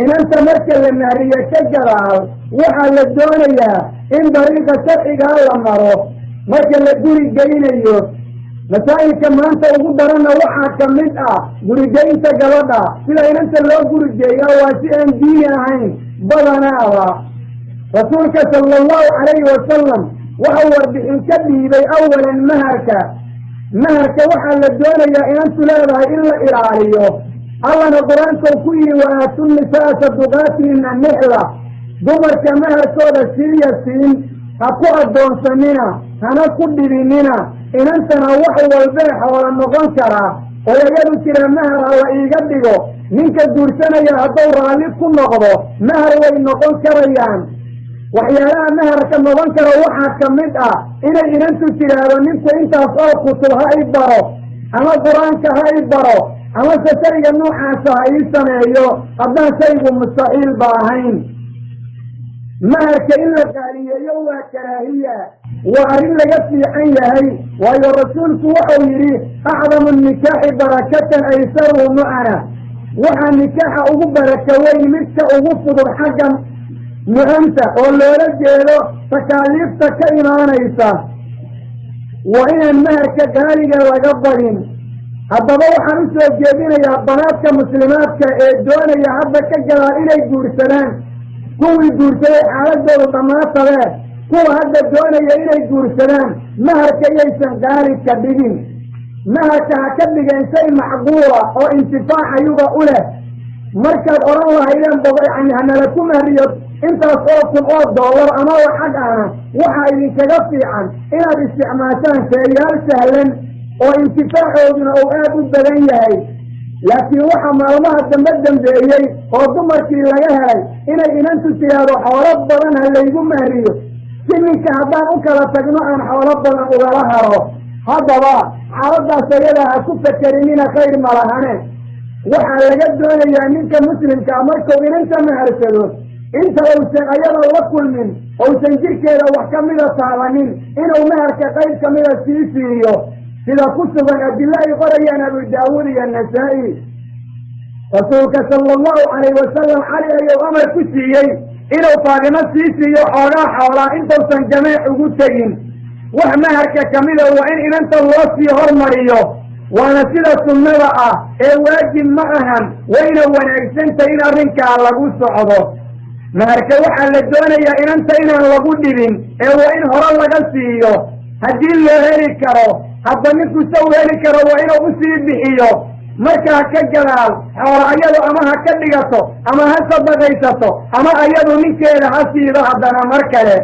inanta marka la mahriyo ka gadaal waxaa la doonayaa in dariiqa sharcigaa la maro marka la guri geynayo masaa'ilka maanta ugu daranna waxaa ka mid ah gurigeynta gabadha sida inanta loo gurigeeya waa si aan diini ahayn badanaaba rasuulka sala allahu calayhi wasalam waxau warbixin ka dhiibay awalan maharka waxaa la doonayaa inantu leedahay in la ilaaliyo allana qur-aankau ku yihi waaatu nisaa saduqaatihinna nixla dumarka maharkooda siiya siin ha ku addoonsanina hana ku dhibinina inantana wax walbee xoola noqon karaa oo iyadu tira mahar ha la iiga dhigo ninka guursanaya hadduu raalli ku noqdo mahar way noqon karayaan waxyaalaha maharka noqon kara waxaa ka mid ah inay inantu tidhaahdo ninku intaas oo kutub ha i baro ama qur-aanka ha i baro amase shayga noocaasa ha ii sameeyo haddaan shaygu mustaxiil ba ahayn maharka in la qaaliyeeyo waa karaahiya waa arrin laga fiican yahay waayo rasuulku wuxuu yidhi acdamu nikaaxi barakatan aysaruhu mu'ana waxaa nikaaxa ugu baraka weyn midka ugu fudud xagga mu'anta oo loola jeedo takaaliifta ka imaanaysa waa inaan maharka qaaliga laga badin haddaba waxaan u soo jeedinayaa banaadka muslimaadka ee doonaya hadda ka gadaal inay guursadaan kuwii guursaday xaaladoodu dhammaatadee kuwa hadda doonaya inay guursadaan maharka iyaysan qaali ka dhigin maharka ha ka dhigeen shay macquula oo intifaac ayuga u leh markaad odhan lahaydeen yani hanala ku mahriyo intaas oo kun oo dollar ama lacag ahna waxaa idinkaga fiican inaad isticmaashaan sheeyaal sahlan oo intifaacooduna uu aad u badan yahay laakiin waxaa maalmaha dambeeyey oo dumarkii laga helay inay inantu tidhaahdo xoolo badan ha laygu mahriyo si ninka haddaan u kala tagno aan xoolo badan ugala haro haddaba xaaladaas ayadaa ha ku fakerinina khayr malahane waxaa laga doonayaa ninka muslimkaa markuu inanta maharsado inta uusan ayada la kulmin uusan jirkeeda wax ka mida taabanin inuu maharka qayb ka mida sii siiyo sida ku sugan adilla ay qorayaan abu daawuud iyo nasaa-i rasuulka sala allahu calayhi wasalam cali ayuu amar ku siiyey inuu faadimo sii siiyo xoogaa xoolaa intuusan jameec ugu tegin wax maharka kamida waa in inanta loo sii hormariyo waana sida sunnada ah ee waajib ma ahan wayna wanaagsantay in arrinkaa lagu socdo maharka waxaa la doonayaa inanta inaan lagu dhibin ee waa in hore laga siiyo haddii loo heli karo hadda ninku saw heli karo waa inuu usii bixiyo markaa ka gadaal xoolo ayadu ama ha ka dhigato ama ha sadaqaysato ama ayadu ninkeeda ha siido haddana mar kale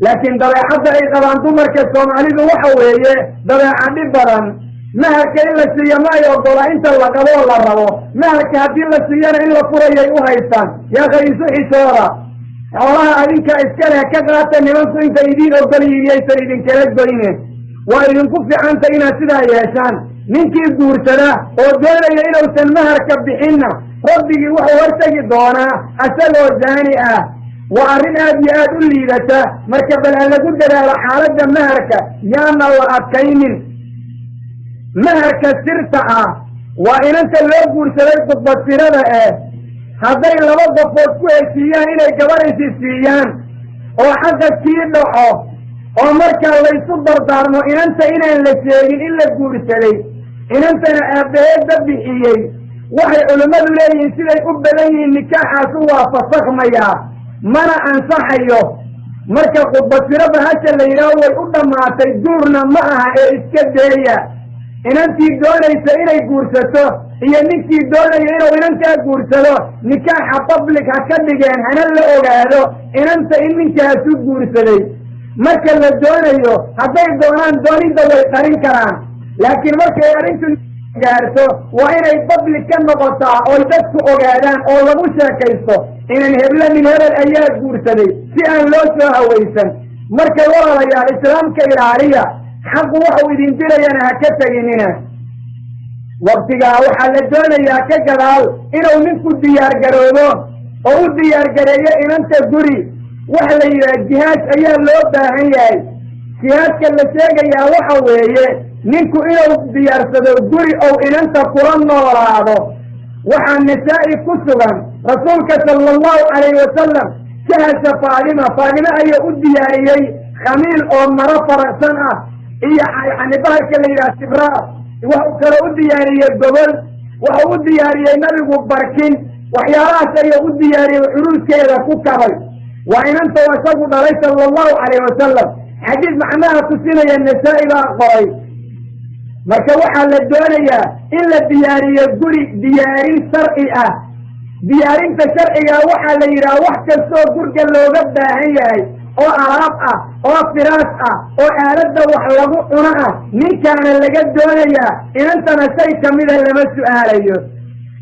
laakiin dabeecadda ay qabaan dumarka soomaalidu waxa weeye dabeeca dhib badan maharka in la siiyo ma ay ogola inta la qaboo la rabo maharka haddii la siiyana in la furayay u haystaan yaa khaysu xisooda xoolaha adinka iska leh ka qaata nimanku inta idiin ogolyihin yaysan idinkala goyne waa idinku fiicanta inaad sidaa yeeshaan ninkii guursada oo doonaya inuusan maharka bixinna rabbigii wuxuu hortegi doonaa asagoo daani ah waa arrin aad iyo aad u liidata marka bal ha lagu dadaalo xaaladda maharka yaana la adkaynin maharka sirta ah waa inanta loo guursaday khudbasirada hadday laba qofood ku heshiiyaan inay gabadhaysi siiyaan oo xagga kii dhaco oo markaa laysu dardaarmo inanta inaan la sheegin in la guursaday inantana aabbaheedda bixiyey waxay culimmadu leeyihiin siday u badan yihiin nikaaxaasu waa fasakhmayaa mana ansaxayo marka khudbasiro bahasha la yidhaaho way u dhammaatay guurna ma aha ee iska deeya inantii doonaysa inay guursato iyo ninkii doonaya inuu inantaa guursado nikaaxa public ha ka dhigeen hana la ogaado inanta in ninkaasu guursaday marka la doonayo hadday doonaan doonidda way qarin karaan laakiin markay arrintu gaarto waa inay public ka noqotaa oy dadku ogaadaan oo lagu sheekaysto inan hebla nin hebel ayaa guursaday si aan loo soo hawaysan markay walaalayaal islaamka ilaaliya xaqu waxau idin dirayana ha ka teginina waqtigaa waxaa la doonayaa ka gadaal inuu ninku diyaar garoobo oo u diyaar gareeyo inanta guri waxa la yidhaha jihaad ayaa loo baahan yahay. jihaadka la sheegayaa waxa weeye ninku inuu diyaarsado guri ou inanta kula noolaado. waxaa nisaa'i ku sugan rasuulka sala allahu calayhi wasalam jahasa faadima ayaa u diyaariyey khamiil oo maro farasan ah iyo yani bahalka la yidhaha sibraa. waxuu kale u diyaariyey gobol, waxuu u diyaariyey nabigu barkin, waxyaalahaas ayuu u diyaariyey curuuskeeda ku kabay. waa inanta oo isagu dhalay sala allahu calayhi wasalam. xadiis macnaha tusinaya nisaa'i baa qoray. marka waxaa la doonayaa in la diyaariyo guri diyaarin sharci ah. diyaarinta sharciga waxaa la yidhaha wax kastoo gurga looga baahan yahay oo alaab ah oo firaas ah oo aaladda wax lagu cuno ah ninkaana laga doonayaa. inantana shay kamida lama su'aalayo.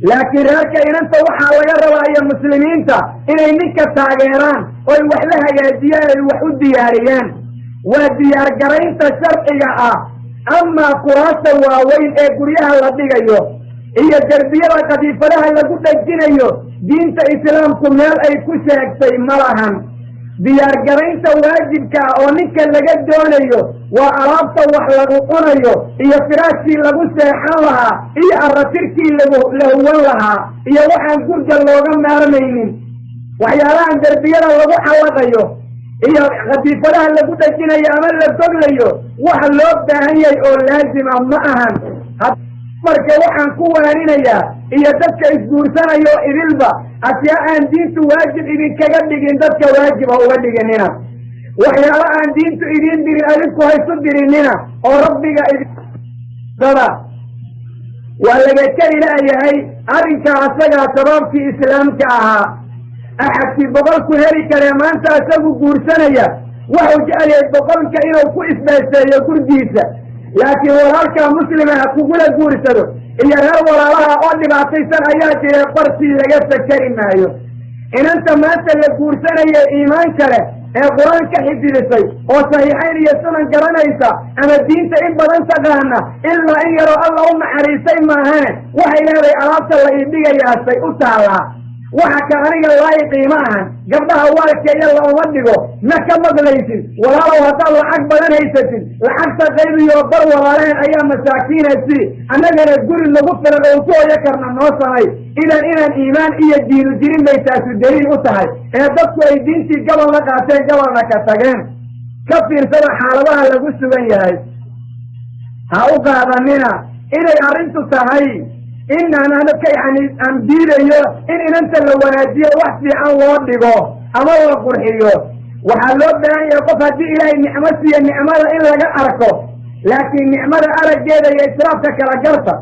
laakiin reerka inanta waxaa laga rabaa iyo muslimiinta inay ninka taageeraan oy wax la hagaajiyaan ay wax u diyaariyaan. waa diyaar garaynta sharciga ah. amaa kuraasta waaweyn ee guryaha la dhigayo iyo derbiyada kadiifadaha lagu dhejinayo diinta islaamku meel ay ku sheegtay ma lahan. diyaar garaynta waajibka ah oo ninka laga doonayo waa alaabta wax lagu cunayo iyo firaashkii lagu seexan lahaa iyo arratirkii la huwan lahaa iyo waxaan gurga looga maarmaynin. waxyaalahan derbiyada lagu xallaqayo iyo kadiifadaha lagu dhejinayo ama la goglayo waxa loo baahan yahay oo laazima ma ahan. marka waxaan ku waaninayaa iyo dadka isguursanayo idilba asyaa aan diintu waajib idinkaga dhigin dadka waajib ha uga dhiginina. waxyaala aan diintu idiin dirin adinku haysu dirinina oo rabbiga idindada waa laga keli la'yahay arrinkaa asagaa sababkii islaamka ahaa. axadkii boqolku heli karee maanta isagu guursanaya waxuu jecelyay boqolka inuu ku isbaaseeyo gurgiisa. laakiin walaalkaa muslima ha kugula guursado iyo reer walaalaha oo dhibaataysan ayaa jira bartii laga fakari maayo. inanta maanta la guursanaya iimaanka leh ee qur-aanka xifdisay oo saxiixayn iyo sunan garanaysa ama diinta in badan taqaana ilaa in yaroo alla u naxariistay maahane waxay leedahay alaabta la iidhigayaasay u taallaa. waxa ka aniga laayiqii ma ahan. gabdhaha waalkeeya looma dhigo ma ka maqlaysid. walaalow haddaad lacag badan haysatid lacagta qaybiyo bar walaalehen ayaa masaakiinasi annagana guri nagu filan oon ku hoyo karna noo samay. idan inaan iimaan iyo diinu jirin bay taasu daliil u tahay ee dadku ay diintii gabalna qaateen gabalna ka tageen. ka fiirsada xaaladaha lagu sugan yahay. ha u qaadanina inay arrintu tahay inaan aan diidayo in inanta la wanaajiyo wax fiican loo dhigo ama la qurxiyo. waxaa loo baahan yahay qof haddii ilaahay nicmo siiyo nicmada in laga arko. laakiin nicmada araggeeda iyo israafka kala garta.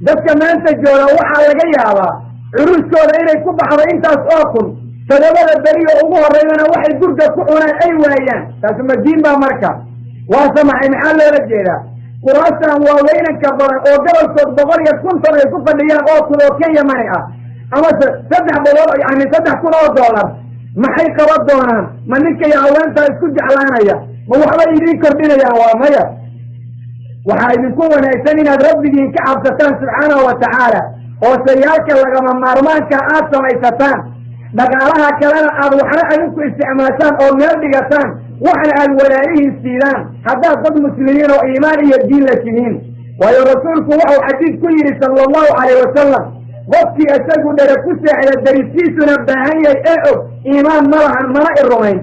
dadka maanta jooga waxaa laga yaabaa curuuskooda inay ku baxdo intaas oo kun. todobada beriyo ugu horreydana waxay gurga ku cunaan ay waayaan. taasu ma diin baa marka? waase maxay maxaa loola jeedaa? kuraastan waa weynanka badan oo gobolkood 150 ay ku fadhiyaan oo kun oo Kenya money ah amase 300 yani 3,000 oo dollar maxay qaban doonaan? ma ninka iyo haweenta isku jeclaanaya ma waxba idin kordhinayaan? waa maya. waxaa idinku wanaagsan inaad rabbigiin ka cabsataan subxaanahu wa tacaala oo sayaalka lagama maarmaanka aad samaysataan. dhaqaalaha kalena aad waxna adinku isticmaashaan oo meel dhigataan waxna aad walaalihiin siidaan haddaad dad muslimiin oo iimaan iyo diin la tihiin. waayo rasuulku wuxuu xadiid ku yidhi sala allahu calayh wasalam qofkii isagu dhere ku seexda dariskiisuna baahan yahay ee og iimaan ma lahan mana i rumayn.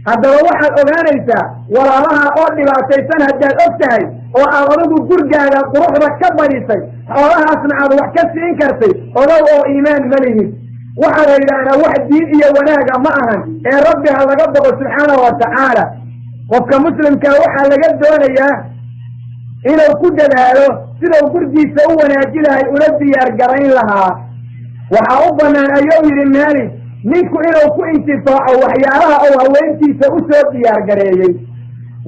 haddaba waxaad ogaanaysaa walaalaha oo dhibaataysan haddaad og tahay oo aad adigu gurgaaga quruxda ka badisay xoolahaasna aad wax ka siin kartay odow oo iimaan ma lihid. waxaa la yidhaahdaa wax diin iyo wanaaga ma ahan ee rabbi ha laga boqo subxaanahu wa tacaala. qofka muslimkaa waxaa laga doonayaa inuu ku dadaalo sidau gurgiisa u wanaaji lahay ula diyaar garayn lahaa. waxaa u bannaan ayuu yidhi maalik ninku inuu ku intifaaco waxyaalaha uu haweentiisa u soo diyaar gareeyey.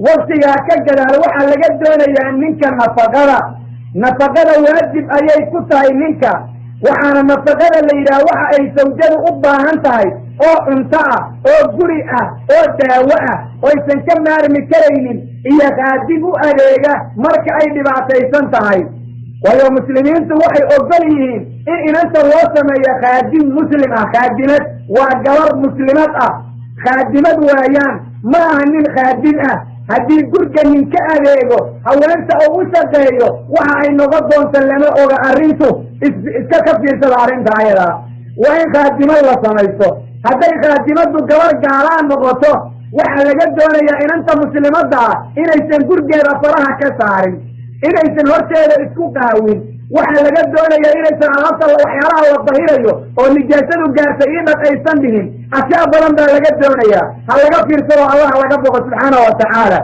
waktigaa ka gadaal waxaa laga doonayaa ninka nafaqada waajib ayay ku tahay ninka. waxaana nafaqada la yidhaha waxa ay sawjadu u baahan tahay oo cunto ah oo guri ah oo daawo ah oysan ka maarmi karaynin iyo qaadib u adeega marka ay dhibaataysan tahay. ويوم مسلمين توحي أقبليين إن أنت الوصمة يا خادم مسلم خادمات وقوار مسلمات خادمات ويان ما هنين خادمة هذه الجرجة من كأبيجو أو أنت أو وسقيه وعي نقضون سلمة أو أرنتو إسكافير سلارين تعيرا وين خادم الله سميته هذا خادمات بقوار جاران نقطه وحلا جدونا يا إن أنت مسلمات ده إن يسن جرجة رفرها كسارين إن يسن هرشة إسكوك هاوين وحلا جدونا يا إن يسن عطل وحيرها والظهيرة ونجاسد الجارسين أيسن بهم أشياء بلندا لجدونا يا هلا جفير سوى الله هلا جفوه سبحانه وتعالى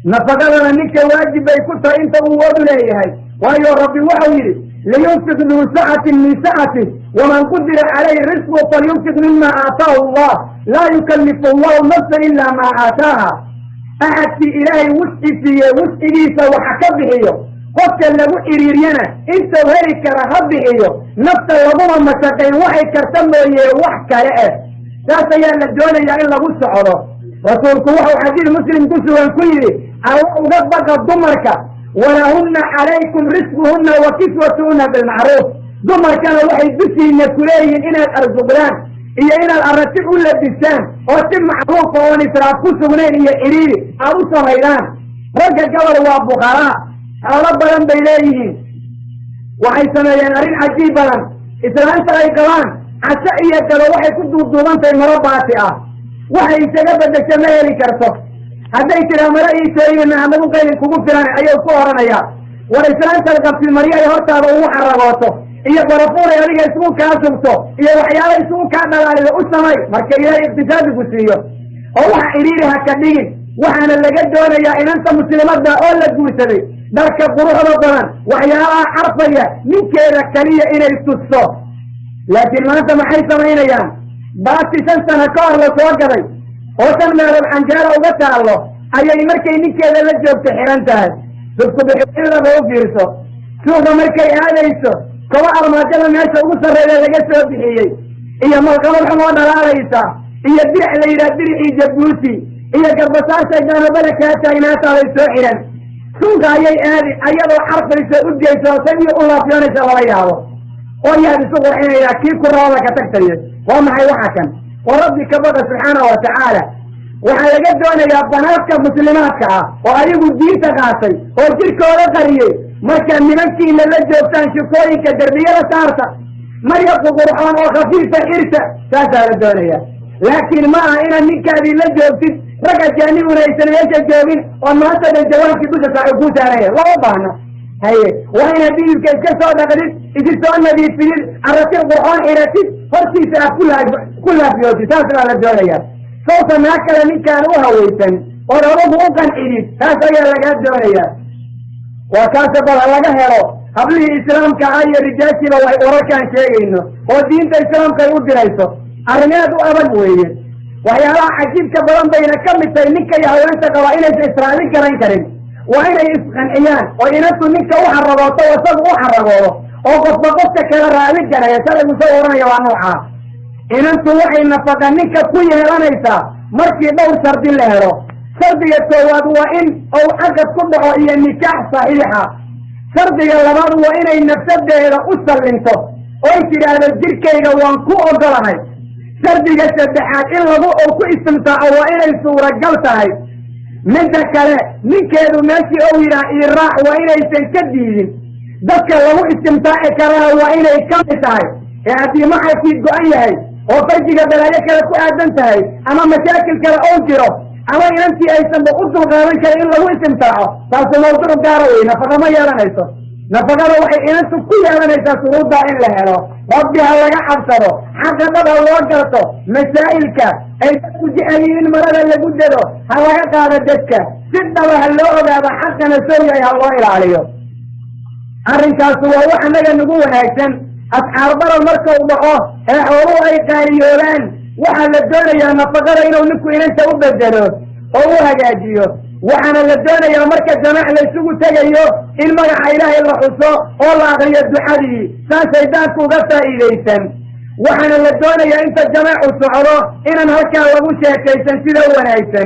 نفقدنا نك واجب يكون أنت ووضو ليه وأيها ربي وحويري لينفق ذو سعة من سعته ومن قدر عليه رزقه فلينفق مما آتاه الله لا يكلف الله نفسا إلا ما آتاها أحد في إلهي وسعي ليس وحكبه قلت له إريريانا انت وهيك رهبه نفس اللهم مساقين وحي كرتمه وحكا لأه لا سيانا الدولة يا إلا غصة عرى رسولك وحو حديث مسلم كسوا كله أو أغبق الضمرك ولهن عليكم رزقهن وكسوتهن بالمعروف ضمرك أنا وحي بسي نكوليه إنا الأرزقلان إيا إنا الأرتب أولا بالسان وتم معروفة ونسراكوس منين إيا إريري أو صغيران رجع جور وابخراء ربنا بإليه وحي سنيان أرين عجيبا إسرائيل سرائقلان عسائية كلا وحي كنتو الضوغان في مربعاتها وحي سجبت الشمالي كرتو هديت الأمرأي سرينا عمدون قيل الكبوب فلاني أيها كوهرنا يا والإسرائيل سرقب في المريا يهرطها بأوحى الرغوته إيا برفورة يليق يسمون كاسمته إيا وحيالا يسمون كادنا للأسمي مركا إلهي اقتصاد بسيه ووحى إليها كدين وحنا اللي قد وانا يا إن أنت مسلمات دا أولا تقول دارك بروح ربنا وحياها حرفية من كيرا كلية إلى السوسو لكن ما أنت محي سمعين يا باتي سنسنا كار لتوقعي وسمنا للحنجارة وقتها الله أي مركي نكي للجوب تحيرانتها سبكو بحبين لبعو فيرسو سوف مركي هذا يسو كما أرماجنا ناسا وصر إلى لقسوا بحيي إيا ملقم الحموان لا ليسا إيا الدرع ليلة درعي جبوسي إيا قربساسا إجانا بلكاتا إناتا ليسوحيرا سوق أيضا حرف لسعود جيسا وسمي الله في يونس الله ويا بسوق الحين إلى كيف كرامك تكتري ومحي وحكا وربك بقى سبحانه وتعالى وحي قد وانا يا بناتك مسلماتك وأريد الدين تقاسي وجيرك ولا قريه مركا منك إلا لجة وكان شكويك دربية لسارتا مريق قرآن وخفيفة إرسا ساسا لدونيا لكن ما إنا منك هذه لجة وكان رجع جاني ورئيسنا يجي جاوين وما أصل الجوال في بوسة تعبوس عليه لا وضعنا هاي وين بيجي كيسوا دقيق إذا سوالنا بيفيل الرسول القرآن إرسي فرسي سأ كلها بيوتي تاسع على الجوالية صوت ما كان من كانوا هويتن وربه كان إريد تاسع على الجوالية وكاسب على جهره قبل الإسلام كأي رجال كلا وركان شيء إنه ودين الإسلام كيود رئيسه أرنيات أبد وين وهي عجيب كبران بين كم تينك يا ولد قوائل إسرائيل كرين وإن يسخن إيان وإن تنك وحربوته وصد وحربوه وقد بقصت كرائل كرين يسأل مصورا يوانوحا إن أنتم وحي نفقنك كوي هلانيسا مركي دور سرد اللهرو سرد يتواد وإن أو حقد كبه إيا النكاح صحيحا سرد يلمان وإن النفسد إلى أسر لنتو وإنتي هذا الجركي وانكو أقرهي سردي السبحات إلا ضوء وكو استمتاع وإلى السورة قلتها من ذكره من كيدو ماشي أو إلى إراء وإلى يسنكدين ذكر له استمتاع كراه وإلى يكمتها يعني ما حيث قوية وفجي قبل عليك لكو أدنتها أما مشاكل كرا أوجره أما إن أنت أيضا بقصه غيرك إلا هو استمتاعه فأنت موضوع قاروينا فما يرانيسه نفقر وحي إنسو كل أمانيسا سرود إلا هلو ربي هلا حبسره حقا بدا الله قرطه مسائلك أي تكوجي أليين مرد اللي قدره هلا قاد الدكة سنة وهلو هذا حقا نسوي يا الله إلى عليه أرنكاسو ووحنا نقول هيكسن أسحار برا المركة وضعوه إحورو أي قاريولان وحنا الدولة يا نفقر إنو نكو إنسا وبدلوه هو هجاجيو وحنا لدونا يا مركز جماعة ليسوقوا تجيو المرح إله إلا حصو والله غير الدحدي ساسيدانك وقفتا إليسا وحنا لدونا يا انت الجماعة السعراء إنا نهكا وابوشا كيسا سيدا ونايسا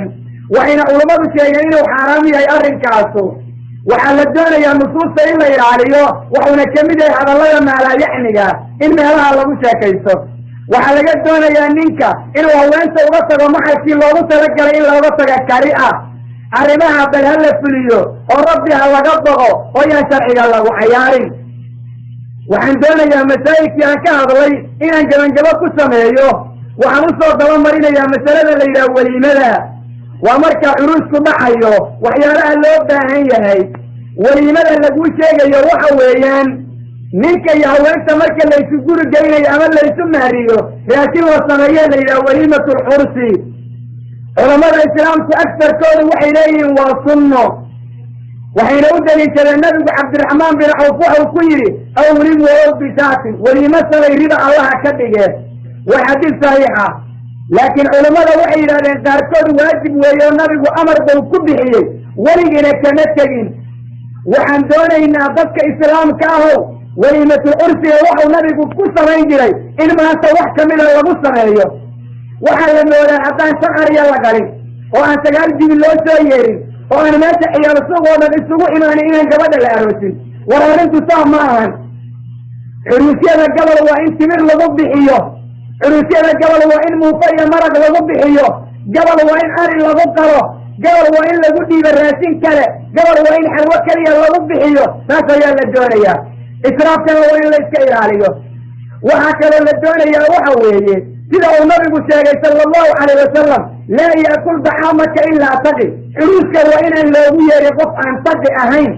وحنا علماء شيئين وحرامي أي أرن كاسو waxaa la doonayaa nusuusta in la ilaaliyo wuxuuna ka mid yahay hadallada maalaa-yacniga in meelaha lagu sheekaysto waxaa laga doonayaa ninka inuu haweenta uga tago maxalkii loogu talagalay in looga taga kali ah arrimaha bal ha la fuliyo oo rabbi ha laga boqo oo yaan sharciga lagu cayaarin waxaan doonayaa masaa'ilkii aan ka hadlay inaan gabangabo ku sameeyo waxaan usoo dabamarinayaa masalada la yidhaha weliimada waa markaa curuusku dhacayo waxyaalaha loo baahan yahay weliimada laguu sheegayo waxa weeyaan ninka iyo haweenta marka laysu guri geynayo ama laysu mahriyo raashin la sameeye la yidhaha weliimatulxursi culamada islaamku agtarkooda waxay leeyihiin waa sunno waxayna u daliishadeen nabigu cabdiraxmaan bin cawf waxau ku yidhi awlim walow bisaatin weliimo samay rida allaha ka dhige waa xadiis saxiixa laakiin culammada waxay yidhahdeen qaarkood waajib weeye oo nabigu amar bau ku bixiyey weligina kama tegin waxaan doonaynaa dadka islaamka ahow weliimatul cursiga waxau nabigu ku samayn jiray in maanta wax kamida lagu sameeyo waxaa la moodaa haddaan shan ariya la galin oo aan sagaal jibi loo soo yeerin oo aan meesha ciyaal suuq oo dhan isugu imaanin inaan gabadha la aroosin war arrintu saa ma ahan curuusyada gabal waa in timir lagu bixiyo curuusyada gabal waa in muufa iyo marag lagu bixiyo gabal waa in ari lagu qalo gabal waa in lagu dhiibo raashin kale gabal waa in xalwo keliya lagu bixiyo taas ayaa la doonayaa israafkana waa in la iska ilaaliyo waxaa kaloo la doonayaa waxa weeye sida uu nabigu sheegay sala allahu calayh wasalam laa yaakul dacaamaka ilaa taqi curuuska waa inaan loogu yeerin qof aan taqi ahayn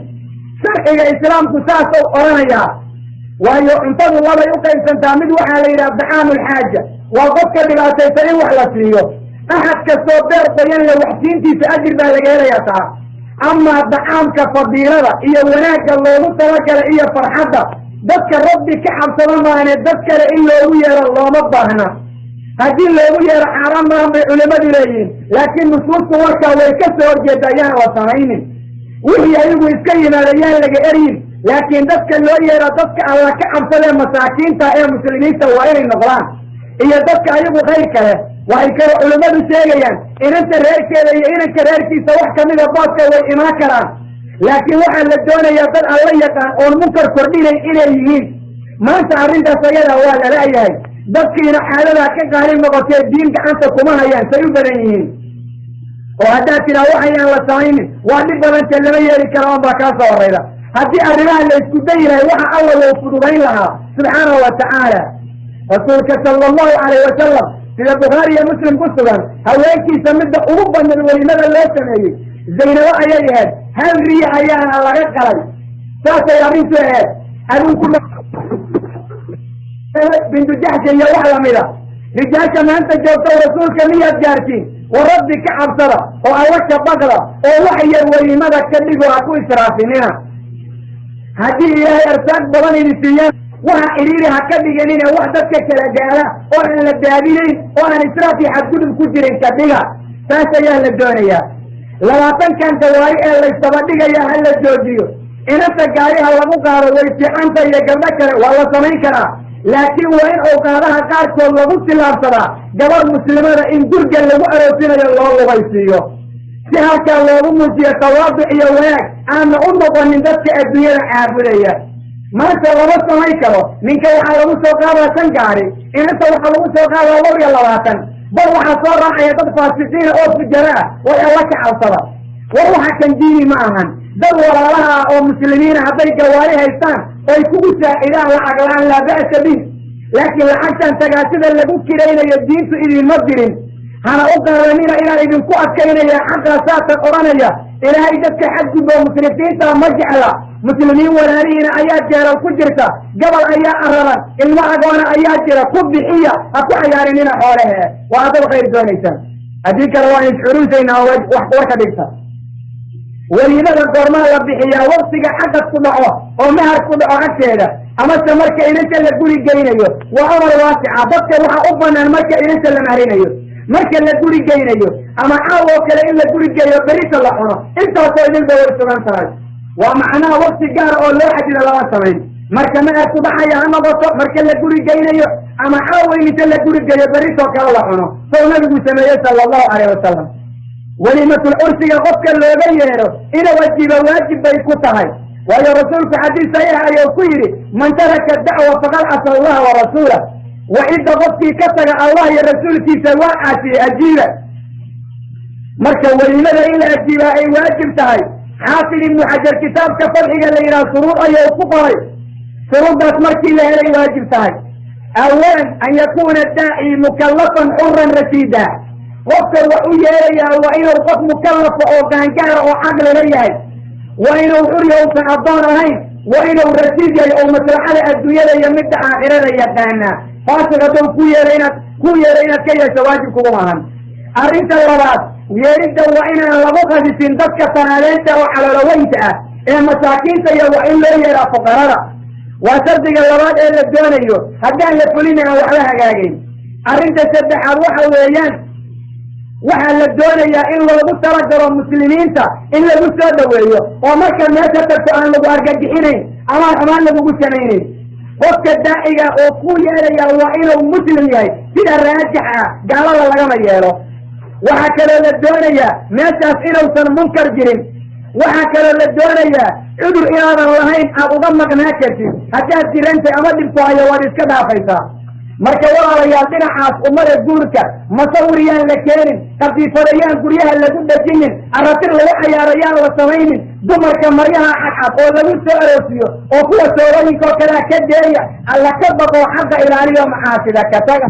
sharciga islaamku saasou odhanayaa waayo cuntadu labay u qaybsantaa mid waxaa la yidhaha dacaamulxaaja waa qofka dhibaataysan in wax la siiyo axad kastoo beer qoyan le waxsiintiisa ajir baa laga helayaa taa amaa dacaamka fadiilada iyo wanaagga loogu talagalay iyo farxadda dadka rabbi ka cabsado maane dad kale in loogu yeero looma baahna haddii loogu yeero xaaraan maahan bay culimadu leeyihiin laakiin nusuustu warkaa way ka soo horjeeda ayaan la samaynin wixii ayagu iska yimaada yaan laga eryin laakiin dadka loo yeero dadka alla ka cabsadee masaakiinta ee muslimiinta waa inay noqdaan iyo dadka ayagu khayr kale waxay kaloo culimmadu sheegayaan inanta reerkeeda iyo inanka reerkiisa wax kamida booska way imaan karaan laakiin waxaa la doonayaa dad alla yaqaan oon munkar kordhinay inay yihiin maanta arrintaas ayada waa la la'yahay dadkiina xaaladaa ka qaalin noqotee diin gacanta kuma hayaan say u badan yihiin oo haddaad tidhaa waxayaan la samaynin waa dhib badanta lama yeeli kara on baa kaa soo horrayda haddii arrimaha la isku dayi lahay waxa alla loo fududayn lahaa subxaanahu wa tacaala rasuulka sala allahu calayh wasalam sida bukhaari iyo muslim ku sugan haweenkiisa midda ugu badnad welimada loo sameeyey zaynabo ayay ahayd hal riya ayaana laga qalay saasay arrintu ahayd adinku bintu jaxshin iyo wax lamida rijaasha maanta joogto rasuulka miyaad gaartiin war rabbi ka cabsada oo alla ka baqda oo wax yar welimada ka dhigo ha ku israafinina haddii ilaahay arsaaq badan idin siiyaan waxa iriiri ha ka dhiganine wax dadka kala gaala oo aan la daadinayn oo aan israaf iyo xadgudub ku jirin ka dhiga saas ayaa la doonayaa 20kan gawaari ee laysdaba dhigaya ha la joojiyo inanta gaariha lagu qaado way fiicanta iyo gabdho kale waa la samayn karaa laakiin waa in awqaadaha qaarkood lagu tilaabsadaa gabadh muslimada in gurga lagu aroosinayo loo lubaysiiyo si halkaa loogu muujiyo tawaaduc iyo wanaag aana u noqonin dadka adduunyada caabudaya maanta lama samayn karo ninka waxaa lagu soo qaadaa 5 gaari inanta waxaa lagu soo qaadaa 22 bal waxaa soo raacaya dad faasiqiina oo fujara ah way alla ka cabsada war waxa kan diini ma ahan dad walaalaha ah oo muslimiina hadday gawaari haystaan oy kugu saacidaan lacag la-aan laa ba'sa bih laakiin lacagtan tagaasida lagu kiraynayo diintu idinma dirin hana u qaadanina inaan idinku adkaynaya xaqaa saatan odhanaya ilaahay dadka xadgudbo mushrikiinta ma jecla muslimiin walaalihiina ayaa jeeral ku jirta gabal ayaa araran ilmo agoona ayaa jira ku bixiya ha ku cayaarinina xoolahe waa haddaad khayr doonaysaan haddii kale waan isxuruusaynaa wax warka dhigta weliimada goormaa la bixiyaa waktiga xaqad ku dhaco oo mahar ku dhaco agteeda amase marka inanta la guri geynayo waa amar waasica dadka waxaa u banaan marka inanta la mahrinayo marka la guri geynayo ama caawoo kale in la guri geeyo berita la cuno intaasoo idinba way sugan tahay waa macnaha wakti gaar oo loo xadida lama samayn marka mahar ku dhacaya ha noqoto marka la guri geynayo ama caawo inta la guri geeyo beritoo kale la cuno sow nabigu sameeyey sala allahu calayh wasalam وليمة العرس يغفك اللوغيره إذا واجب بيكوتها ويا رسولك حديث صحيح يقول من ترك الدعوة فقد عصى الله ورسوله وإذا غفك كتر الله يا رسولك سواء أجيبه مركا ولماذا إلا أجيبه أي واجب تهي حاصل ابن حجر كتاب كفرحك إلى شروط أي وفقه شروط مركي لها أي واجب تهي أولا أن يكون الداعي مكلفا حرا رشيدا وفر وحيا وإنه القف مكلف أو كان أو عقل ليه وإنه حرية وكان أضانهين وإنه رشيد أو مسرحة الدنيا يمد آخرة يتانا فاسقة كوية لنا كي يتواجب كوهان أرنت الرباط ويرد وإنا لبقى في سندك سنالين وعلى رويتها مساكين وإن لا يرى فقرارا وصدق الرباط إلا الدونيو هدان لفلين وعلىها قاقين أرنت سدح الروح ويان وحال الدولة إلا المسترجر المسلمين إلا المستدوية ومركا الناس تتكوان لبارك الجحينين أمان لبقوا سنينين وقت الدائقة وقوية ليا وإنه مسلم يهي كده الراجحة قال الله لغم يهيرو وحكرا للدولة ناس أسئلة وصن منكر جرين وحكرا للدولة عدوا إرادة اللهين أبو ضمك ناكرتي حتى أسيرنتي أمد الفاية وارسكبها فيسا marka walaalayaal dhinacaas umada guurka masawiriyaan la keenin qafiifadayaan guryaha lagu dhajinin aratir lagu cayaarayaan la samaynin dumarka maryaha cadcad oo lagu soo aroosiyo oo kuwa soorooyinka oo kale ka deeya alla ka baqo xagga ilaaliyo maxaasida ka taga